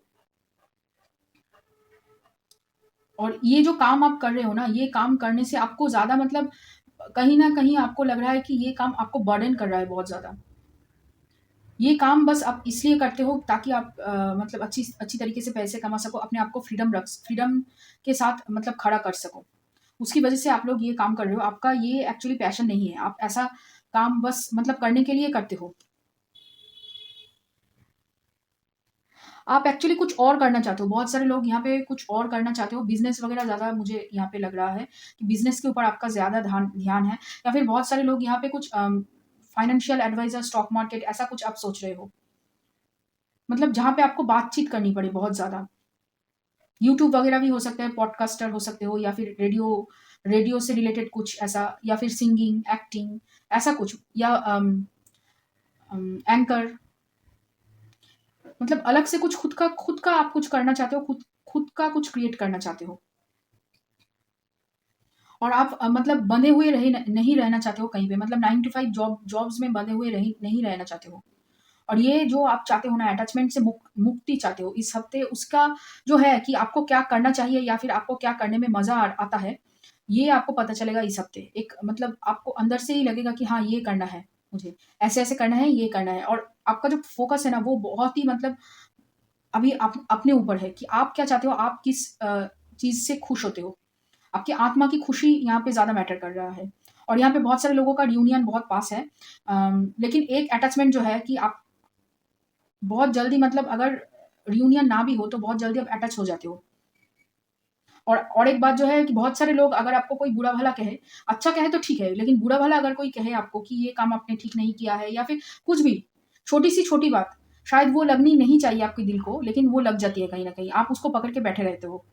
और ये जो काम आप कर रहे हो ना, ये काम करने से आपको ज़्यादा मतलब कहीं ना कहीं आपको लग रहा है कि ये काम आपको बर्डन कर रहा है बहुत ज़्यादा। ये काम बस आप इसलिए करते हो ताकि आप मतलब अच्छी तरीके से पैसे कमा सको, अपने आप को फ्रीडम के साथ मतलब खड़ा कर सको, उसकी वजह से आप लोग ये काम कर रहे हो। आपका ये एक्चुअली पैशन नहीं है, आप ऐसा काम बस मतलब करने के लिए करते हो। आप एक्चुअली कुछ और करना चाहते हो, बहुत सारे लोग यहाँ पे कुछ और करना चाहते हो, बिजनेस वगैरह ज़्यादा मुझे यहाँ पे लग रहा है कि बिजनेस के ऊपर आपका ज़्यादा ध्यान है, या फिर बहुत सारे लोग यहाँ पे कुछ फाइनेंशियल एडवाइजर, स्टॉक मार्केट, ऐसा कुछ आप सोच रहे हो, मतलब जहाँ पे आपको बातचीत करनी पड़े बहुत ज़्यादा। यूट्यूब वगैरह भी हो सकता है, पॉडकास्टर हो सकते हो, या फिर रेडियो से रिलेटेड कुछ ऐसा, या फिर सिंगिंग, एक्टिंग, ऐसा कुछ, या एंकर, मतलब अलग से कुछ खुद का आप कुछ करना चाहते हो, खुद का कुछ क्रिएट करना चाहते हो, और आप मतलब बंधे हुए नहीं रहना चाहते हो कहीं पे, मतलब 9 to 5 जॉब्स में बंधे हुए नहीं रहना चाहते हो। और ये जो आप चाहते हो ना, अटैचमेंट से मुक्ति चाहते हो इस हफ्ते, उसका जो है कि आपको क्या करना चाहिए या फिर आपको क्या करने में मजा आता है, ये आपको पता चलेगा इस हफ्ते। एक मतलब आपको अंदर से ही लगेगा कि हाँ ये करना है मुझे, ऐसे ऐसे करना है, ये करना है। और आपका जो फोकस है ना वो बहुत ही मतलब अभी आप अपने ऊपर है कि आप क्या चाहते हो, आप किस चीज से खुश होते हो, आपकी आत्मा की खुशी यहाँ पे ज्यादा मैटर कर रहा है। और यहाँ पे बहुत सारे लोगों का रियूनियन बहुत पास है, लेकिन एक अटैचमेंट जो है कि आप बहुत जल्दी मतलब अगर रियूनियन ना भी हो तो बहुत जल्दी आप अटैच हो जाते हो। और एक बात जो है कि बहुत सारे लोग अगर आपको कोई बुरा भला कहे, अच्छा कहे तो ठीक है, लेकिन बुरा भला अगर कोई कहे आपको कि ये काम आपने ठीक नहीं किया है, या फिर कुछ भी छोटी सी छोटी बात, शायद वो लगनी नहीं चाहिए आपके दिल को, लेकिन वो लग जाती है कहीं ना कहीं, आप उसको पकड़ के बैठे रहते हो।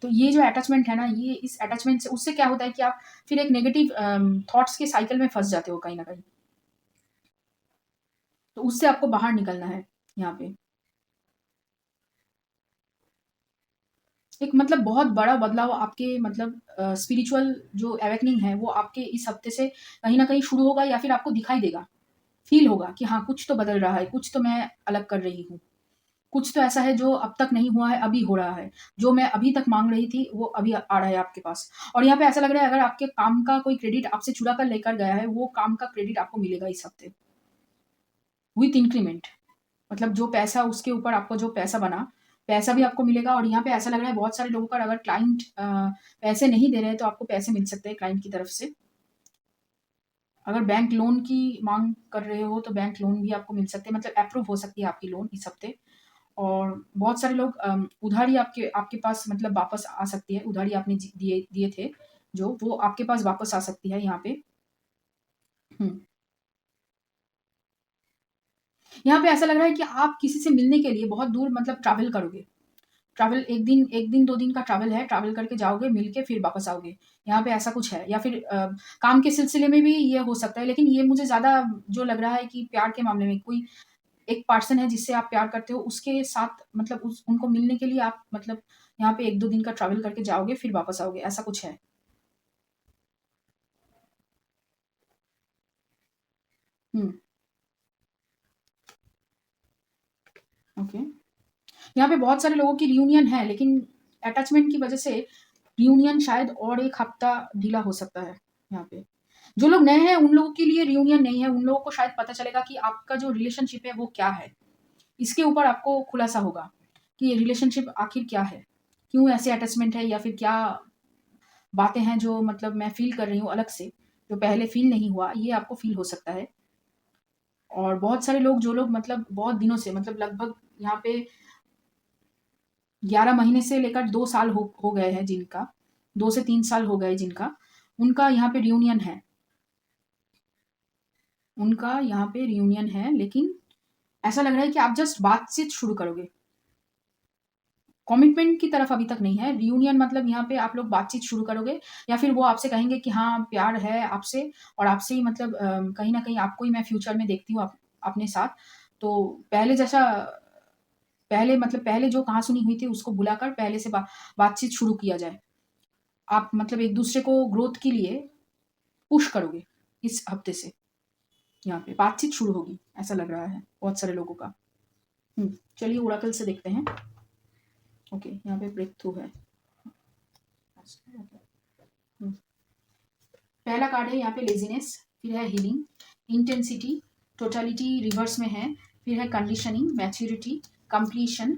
तो ये जो अटैचमेंट है ना, ये इस अटैचमेंट से उससे क्या होता है कि आप फिर एक नेगेटिव थॉट्स के साइकिल में फंस जाते हो कहीं ना कहीं। तो उससे आपको बाहर निकलना है यहाँ पे। एक मतलब बहुत बड़ा बदलाव आपके मतलब स्पिरिचुअल जो अवेकनिंग है वो आपके इस हफ्ते से कहीं ना कहीं शुरू होगा, या फिर आपको दिखाई देगा, फील होगा कि हाँ कुछ तो बदल रहा है, कुछ तो मैं अलग कर रही हूँ, कुछ तो ऐसा है जो अब तक नहीं हुआ है अभी हो रहा है, जो मैं अभी तक मांग रही थी वो अभी आ रहा है आपके पास। और यहाँ पे ऐसा लग रहा है अगर आपके काम का कोई क्रेडिट आपसे चुरा कर लेकर गया है, वो काम का क्रेडिट आपको मिलेगा इस हफ्ते विथ इंक्रीमेंट। मतलब जो पैसा उसके ऊपर आपको जो पैसा बना, पैसा भी आपको मिलेगा। और यहाँ पे ऐसा लग रहा है बहुत सारे लोगों का अगर क्लाइंट पैसे नहीं दे रहे हैं तो आपको पैसे मिल सकते हैं क्लाइंट की तरफ से। अगर बैंक लोन की मांग कर रहे हो तो बैंक लोन भी आपको मिल सकते हैं, मतलब अप्रूव हो सकती है आपकी लोन इस हफ्ते। और बहुत सारे लोग उधारी आपके आपके पास मतलब वापस आ सकती है, उधारी आपने दिए दिए थे जो, वो आपके पास वापस आ सकती है यहाँ पे। हम्म। यहाँ पे ऐसा लग रहा है कि आप किसी से मिलने के लिए बहुत दूर मतलब ट्रैवल करोगे, ट्रैवल एक दिन 2 दिन का ट्रैवल है, ट्रैवल करके जाओगे, मिल के फिर वापस आओगे, यहाँ पे ऐसा कुछ है। या फिर काम के सिलसिले में भी ये हो सकता है, लेकिन ये मुझे ज़्यादा जो लग रहा है कि प्यार के मामले में कोई एक पर्सन है जिससे आप प्यार करते हो, उसके साथ मतलब उनको मिलने के लिए आप मतलब यहाँ पे 1-2 दिन का ट्रैवल करके जाओगे फिर वापस आओगे, ऐसा कुछ है। हम्म। ओके। यहाँ पे बहुत सारे लोगों की रियूनियन है, लेकिन अटैचमेंट की वजह से रियूनियन शायद और एक हफ्ता ढीला हो सकता है। यहाँ पे जो लोग नए हैं उन लोगों के लिए रियूनियन नहीं है, उन लोगों को शायद पता चलेगा कि आपका जो रिलेशनशिप है वो क्या है। इसके ऊपर आपको खुलासा होगा कि ये रिलेशनशिप आखिर क्या है, क्यों ऐसे अटैचमेंट है, या फिर क्या बातें हैं जो मतलब मैं फील कर रही हूँ अलग से, जो पहले फील नहीं हुआ, ये आपको फील हो सकता है। और बहुत सारे लोग, जो लोग मतलब बहुत दिनों से, मतलब लगभग यहाँ पे 11 महीने से लेकर 2 साल हो गए हैं जिनका, 2 से 3 साल हो गए जिनका, उनका यहाँ पे रियूनियन है। उनका यहाँ पे रियूनियन है, लेकिन ऐसा लग रहा है कि आप जस्ट बातचीत शुरू करोगे। कमिटमेंट की तरफ अभी तक नहीं है। रियूनियन मतलब यहाँ पे आप लोग बातचीत शुरू करोगे, या फिर वो आपसे कहेंगे कि हाँ प्यार है आपसे, और आपसे ही मतलब कहीं ना कहीं आपको ही मैं फ्यूचर में देखती हूँ अपने साथ। तो पहले जैसा, पहले मतलब पहले जो कहाँ सुनी हुई थी उसको बुलाकर पहले से बातचीत शुरू किया जाए। आप मतलब एक दूसरे को ग्रोथ के लिए पुश करोगे इस हफ्ते से। यहाँ पे बातचीत शुरू होगी, ऐसा लग रहा है बहुत सारे लोगों का। चलिए ओरेकल से देखते हैं। ओके, यहाँ पे ब्रेक थ्रू है। हम्म, पहला कार्ड है यहाँ पे लेजीनेस, फिर है हीलिंग, इंटेंसिटी, टोटलिटी रिवर्स में है, फिर है conditioning, maturity, completion,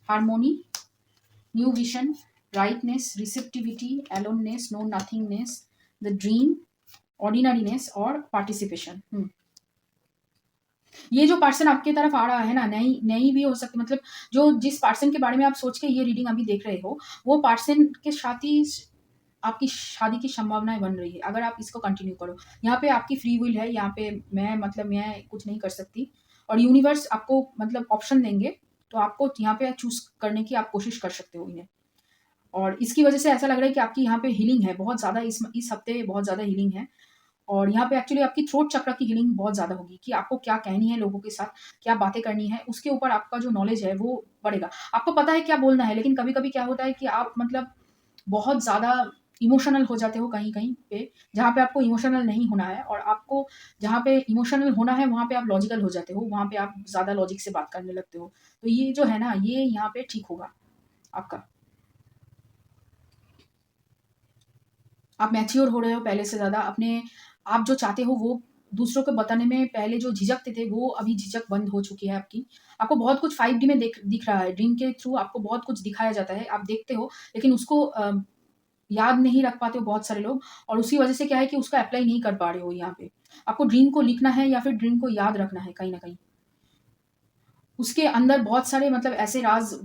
harmony, new vision, rightness, receptivity, aloneness, no nothingness, the dream, ordinariness और पार्टिसिपेशन। ये जो पर्सन आपके तरफ आ रहा है ना, नई नई भी हो सकती, मतलब जो जिस पर्सन के बारे में आप सोच के ये रीडिंग अभी देख रहे हो, वो पर्सन के साथ ही आपकी शादी की संभावनाएं बन रही है अगर आप इसको कंटिन्यू करो। यहाँ पे आपकी फ्री विल है, यहाँ पे मैं कुछ नहीं कर सकती, और यूनिवर्स आपको मतलब ऑप्शन देंगे, तो आपको यहाँ पे चूज करने की आप कोशिश कर सकते हो इन्हें। और इसकी वजह से ऐसा लग रहा है कि आपकी यहाँ पे हीलिंग है बहुत ज़्यादा, इस हफ्ते बहुत ज़्यादा हीलिंग है। और यहाँ पे एक्चुअली आपकी थ्रोट चक्र की हीलिंग बहुत ज़्यादा होगी, कि आपको क्या कहनी है लोगों के साथ, क्या बातें करनी है, उसके ऊपर आपका जो नॉलेज है वो बढ़ेगा। आपको पता है क्या बोलना है, लेकिन कभी कभी क्या होता है कि आप मतलब बहुत ज़्यादा इमोशनल हो जाते हो कहीं कहीं पे, जहाँ पे आपको इमोशनल नहीं होना है, और आपको जहाँ पे इमोशनल होना है वहाँ पे आप लॉजिकल हो जाते हो, वहाँ पे आप ज़्यादा लॉजिक से बात करने लगते हो। तो ये जो है ना, ये यहाँ पे ठीक होगा आपका। आप मैच्योर हो रहे हो पहले से ज़्यादा, अपने आप जो चाहते हो वो दूसरों को बताने में पहले जो झिझकते थे वो अभी झिझक बंद हो चुकी है आपकी। आपको बहुत कुछ 5D में दिख रहा है, ड्रीम के थ्रू आपको बहुत कुछ दिखाया जाता है, आप देखते हो, लेकिन उसको याद नहीं रख पाते हो बहुत सारे लोग, और उसी वजह से क्या है कि उसका अप्लाई नहीं कर पा रहे हो यहाँ पे। आपको ड्रीम को लिखना है या फिर ड्रीम को याद रखना है कहीं ना कहीं। उसके अंदर बहुत सारे मतलब ऐसे राज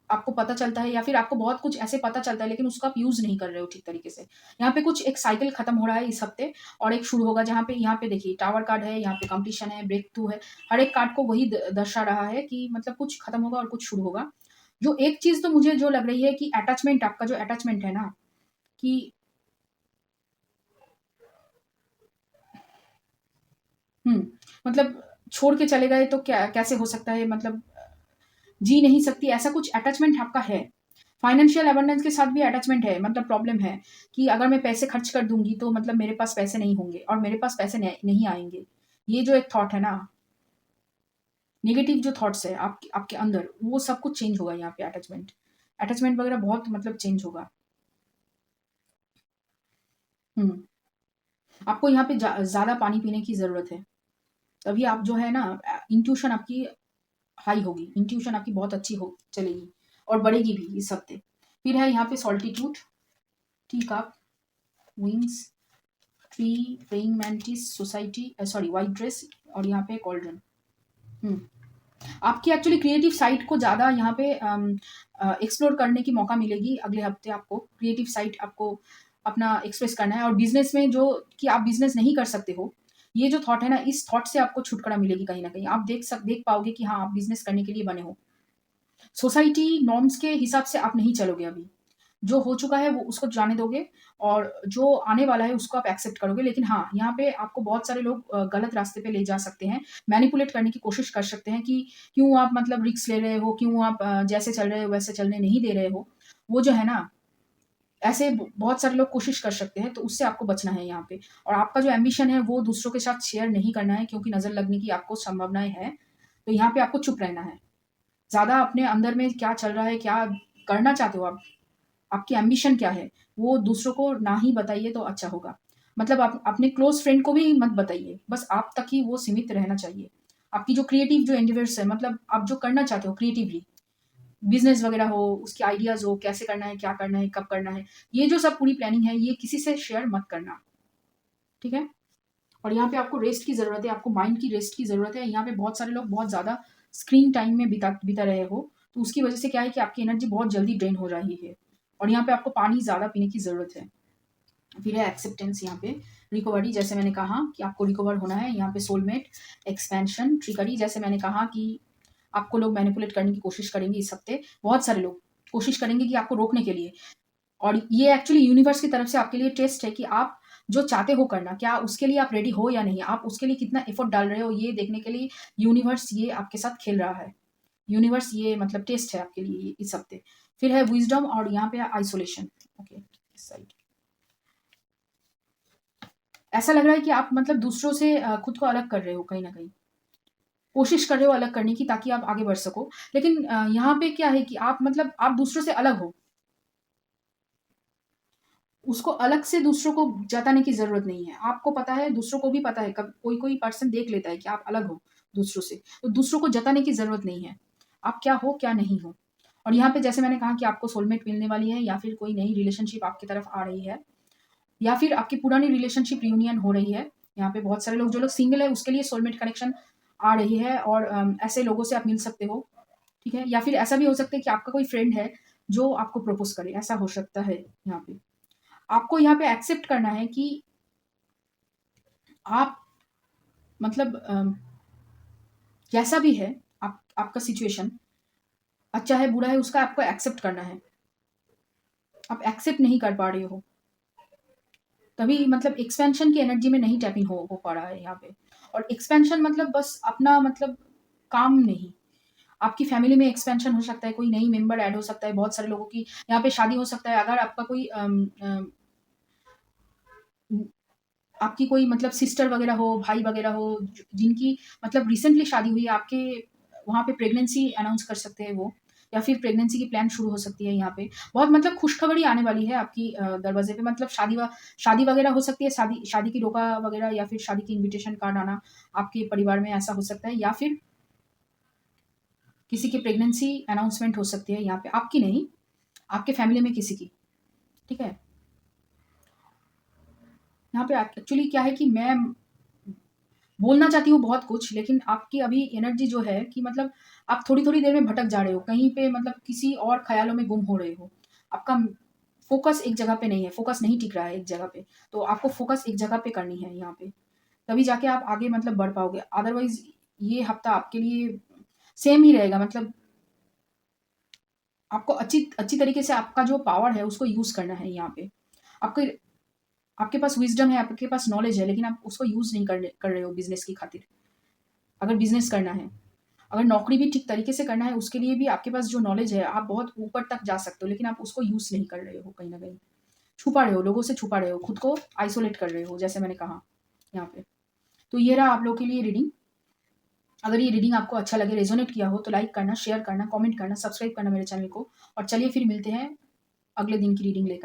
आपको पता चलता है, या फिर आपको बहुत कुछ ऐसे पता चलता है, लेकिन उसका आप यूज नहीं कर रहे हो ठीक तरीके से। यहाँ पे कुछ एक साइकिल खत्म हो रहा है इस हफ्ते, और एक शुरू होगा, जहाँ पे यहाँ पे देखिए टावर कार्ड है, यहाँ पे कंपटीशन है, ब्रेक थ्रू है। हर एक कार्ड को वही दर्शा रहा है कि मतलब कुछ खत्म होगा और कुछ शुरू होगा। जो एक चीज तो मुझे जो लग रही है कि अटैचमेंट, आपका जो अटैचमेंट है ना, कि मतलब छोड़ के चले गए तो क्या कैसे हो सकता है, मतलब जी नहीं सकती, ऐसा कुछ अटैचमेंट आपका है। फाइनेंशियल अबंडेंस के साथ भी अटैचमेंट है, मतलब प्रॉब्लम है कि अगर मैं पैसे खर्च कर दूंगी तो मतलब मेरे पास पैसे नहीं होंगे, और मेरे पास पैसे नहीं आएंगे। ये जो एक थॉट है ना, नेगेटिव जो थॉट्स है आपके अंदर, वो सब कुछ चेंज होगा यहाँ पे। अटैचमेंट अटैचमेंट वगैरह बहुत मतलब चेंज होगा। हम्म आपको यहाँ पे ज्यादा पानी पीने की जरूरत है, तभी आप जो है ना, इंट्यूशन आपकी हाई होगी, इंट्यूशन आपकी बहुत अच्छी हो चलेगी, और बढ़ेगी भी इस हफ्ते। फिर है यहाँ पे solitude, tea cup, wings, tree, praying mantis, society, sorry white dress, और यहाँ पे कॉल्ड्रन। हम्म आपकी एक्चुअली क्रिएटिव साइट को ज़्यादा यहाँ पे एक्सप्लोर करने की मौका मिलेगी अगले हफ्ते। आपको क्रिएटिव साइट आपको अपना एक्सप्रेस करना है, और बिजनेस में जो कि आप बिजनेस नहीं कर सकते हो, ये जो थॉट है ना, इस थॉट से आपको छुटकारा मिलेगी कहीं ना कहीं। आप देख पाओगे कि हाँ आप बिजनेस करने के लिए बने हो। सोसाइटी नॉर्म्स के हिसाब से आप नहीं चलोगे अभी, जो हो चुका है वो उसको जाने दोगे, और जो आने वाला है उसको आप एक्सेप्ट करोगे। लेकिन हाँ, यहाँ पे आपको बहुत सारे लोग गलत रास्ते पे ले जा सकते हैं, मैनिपुलेट करने की कोशिश कर सकते हैं कि क्यों आप मतलब रिस्क ले रहे हो, क्यों आप जैसे चल रहे हो वैसे चलने नहीं दे रहे हो। वो जो है ना, ऐसे बहुत सारे लोग कोशिश कर सकते हैं, तो उससे आपको बचना है यहाँ पे। और आपका जो एम्बिशन है वो दूसरों के साथ शेयर नहीं करना है, क्योंकि नज़र लगने की आपको संभावनाएं है। तो यहाँ पे आपको चुप रहना है। ज़्यादा अपने अंदर में क्या चल रहा है, क्या करना चाहते हो आप, आपकी एम्बिशन क्या है, वो दूसरों को ना ही बताइए तो अच्छा होगा। मतलब आप अपने क्लोज फ्रेंड को भी मत बताइए, बस आप तक ही वो सीमित रहना चाहिए। आपकी जो क्रिएटिव जो एंडिवर्स है, मतलब आप जो करना चाहते हो क्रिएटिवली, बिजनेस वगैरह हो, उसके आइडियाज हो, कैसे करना है, क्या करना है, कब करना है, ये जो सब पूरी प्लानिंग है, ये किसी से शेयर मत करना, ठीक है। और यहाँ पे आपको रेस्ट की ज़रूरत है, आपको माइंड की रेस्ट की ज़रूरत है। यहाँ पे बहुत सारे लोग बहुत ज़्यादा स्क्रीन टाइम में बिता बिता रहे हो, तो उसकी वजह से क्या है कि आपकी एनर्जी बहुत जल्दी ड्रेन हो रही है। और यहाँ पे आपको पानी ज़्यादा पीने की ज़रूरत है। फिर है एक्सेप्टेंस, यहाँ पे रिकवरी, जैसे मैंने कहा कि आपको रिकवर होना है। यहाँ पे सोलमेट, एक्सपेंशन, ट्रिकरी, जैसे मैंने कहा कि आपको लोग मैनिपुलेट करने की कोशिश करेंगे इस हफ्ते, बहुत सारे लोग कोशिश करेंगे कि आपको रोकने के लिए। और ये एक्चुअली यूनिवर्स की तरफ से आपके लिए टेस्ट है कि आप जो चाहते हो करना, क्या उसके लिए आप रेडी हो या नहीं, आप उसके लिए कितना एफर्ट डाल रहे हो, ये देखने के लिए यूनिवर्स ये आपके साथ खेल रहा है। यूनिवर्स ये मतलब टेस्ट है आपके लिए इस हफ्ते। फिर है विजडम, और यहाँ पे आइसोलेशन। ओके, इस साइड ऐसा लग रहा है कि आप मतलब दूसरों से खुद को अलग कर रहे हो, कहीं ना कहीं कोशिश कर रहे हो अलग करने की, ताकि आप आगे बढ़ सको। लेकिन यहाँ पे क्या है कि आप मतलब आप दूसरों से अलग हो, उसको अलग से दूसरों को जताने की ज़रूरत नहीं है। आपको पता है, दूसरों को भी पता है, कब कोई-कोई पर्सन देख लेता है कि आप अलग हो दूसरों से, तो दूसरों को जताने की ज़रूरत नहीं है। आप क्या हो, क्या नहीं हो। और यहाँ पे जैसे मैंने कहा कि आपको सोलमेट मिलने वाली है, या फिर कोई नई रिलेशनशिप आपकी तरफ आ रही है, या फिर आपकी पुरानी रिलेशनशिप रियूनियन हो रही है। यहाँ पे बहुत सारे लोग, जो लोग सिंगल है, उसके लिए सोलमेट कनेक्शन आ रही है, और ऐसे लोगों से आप मिल सकते हो, ठीक है। या फिर ऐसा भी हो सकता है कि आपका कोई फ्रेंड है जो आपको प्रपोज़ करे, ऐसा हो सकता है यहाँ पे। आपको यहाँ पे एक्सेप्ट करना है कि आप मतलब जैसा भी है, आपका सिचुएशन अच्छा है, बुरा है, उसका आपको एक्सेप्ट करना है। आप एक्सेप्ट नहीं कर पा रहे हो, तभी मतलब एक्सपेंशन की एनर्जी में नहीं टैपिंग हो पा रहा है यहाँ पे। और एक्सपेंशन मतलब बस अपना मतलब काम नहीं, आपकी फैमिली में एक्सपेंशन हो सकता है, कोई नई मेंबर ऐड हो सकता है, बहुत सारे लोगों की यहाँ पे शादी हो सकता है। अगर आपका कोई आपकी कोई मतलब सिस्टर वगैरह हो, भाई वगैरह हो, जिनकी मतलब रिसेंटली शादी हुई है, आपके वहाँ पे प्रेगनेंसी अनाउंस कर सकते हैं वो, या फिर प्रेगनेंसी की प्लान शुरू हो सकती है यहाँ पे। बहुत मतलब खुशखबरी आने वाली है आपकी दरवाजे पे, मतलब शादी वगैरह हो सकती है, शादी शादी की रोका वगैरह, या फिर शादी की इनविटेशन कार्ड आना आपके परिवार में, ऐसा हो सकता है। या फिर किसी की प्रेगनेंसी अनाउंसमेंट हो सकती है यहाँ पे, आपकी नहीं, आपके फैमिली में किसी की, ठीक है। यहाँ पे एक्चुअली क्या है कि मैं बोलना चाहती हूँ बहुत कुछ, लेकिन आपकी अभी एनर्जी जो है कि मतलब आप थोड़ी-थोड़ी देर में भटक जा रहे हो, कहीं पे मतलब किसी और ख़्यालों में गुम हो रहे हो। आपका फ़ोकस एक जगह पे नहीं है, फ़ोकस नहीं टिक रहा है एक जगह पे। तो आपको फ़ोकस एक जगह पे करनी है यहाँ पे, तभी जाके आप आगे मतलब बढ़ पाओगे। अदरवाइज़ ये हफ़्ता आपके लिए सेम ही रहेगा, मतलब आपको अच्छी अच्छी तरीके से आपका जो पावर है उसको यूज़ करना है यहाँ पे। आपके आपके पास विज़डम है, आपके पास नॉलेज है, लेकिन आप उसको यूज़ नहीं कर रहे हो बिज़नेस की खातिर। अगर बिज़नेस करना है, अगर नौकरी भी ठीक तरीके से करना है, उसके लिए भी आपके पास जो नॉलेज है, आप बहुत ऊपर तक जा सकते हो, लेकिन आप उसको यूज़ नहीं कर रहे हो, कहीं न कहीं। छुपा रहे हो, लोगों से छुपा रहे हो, खुद को आइसोलेट कर रहे हो, जैसे मैंने कहा यहाँ पे। तो ये रहा आप लोगों के लिए रीडिंग। अगर ये रीडिंग आपको अच्छा लगे, रेज़ोनेट किया हो, तो लाइक करना, शेयर करना, कमेंट करना, सब्सक्राइब करना मेरे चैनल को। और चलिए फिर मिलते हैं अगले दिन की रीडिंग लेकर।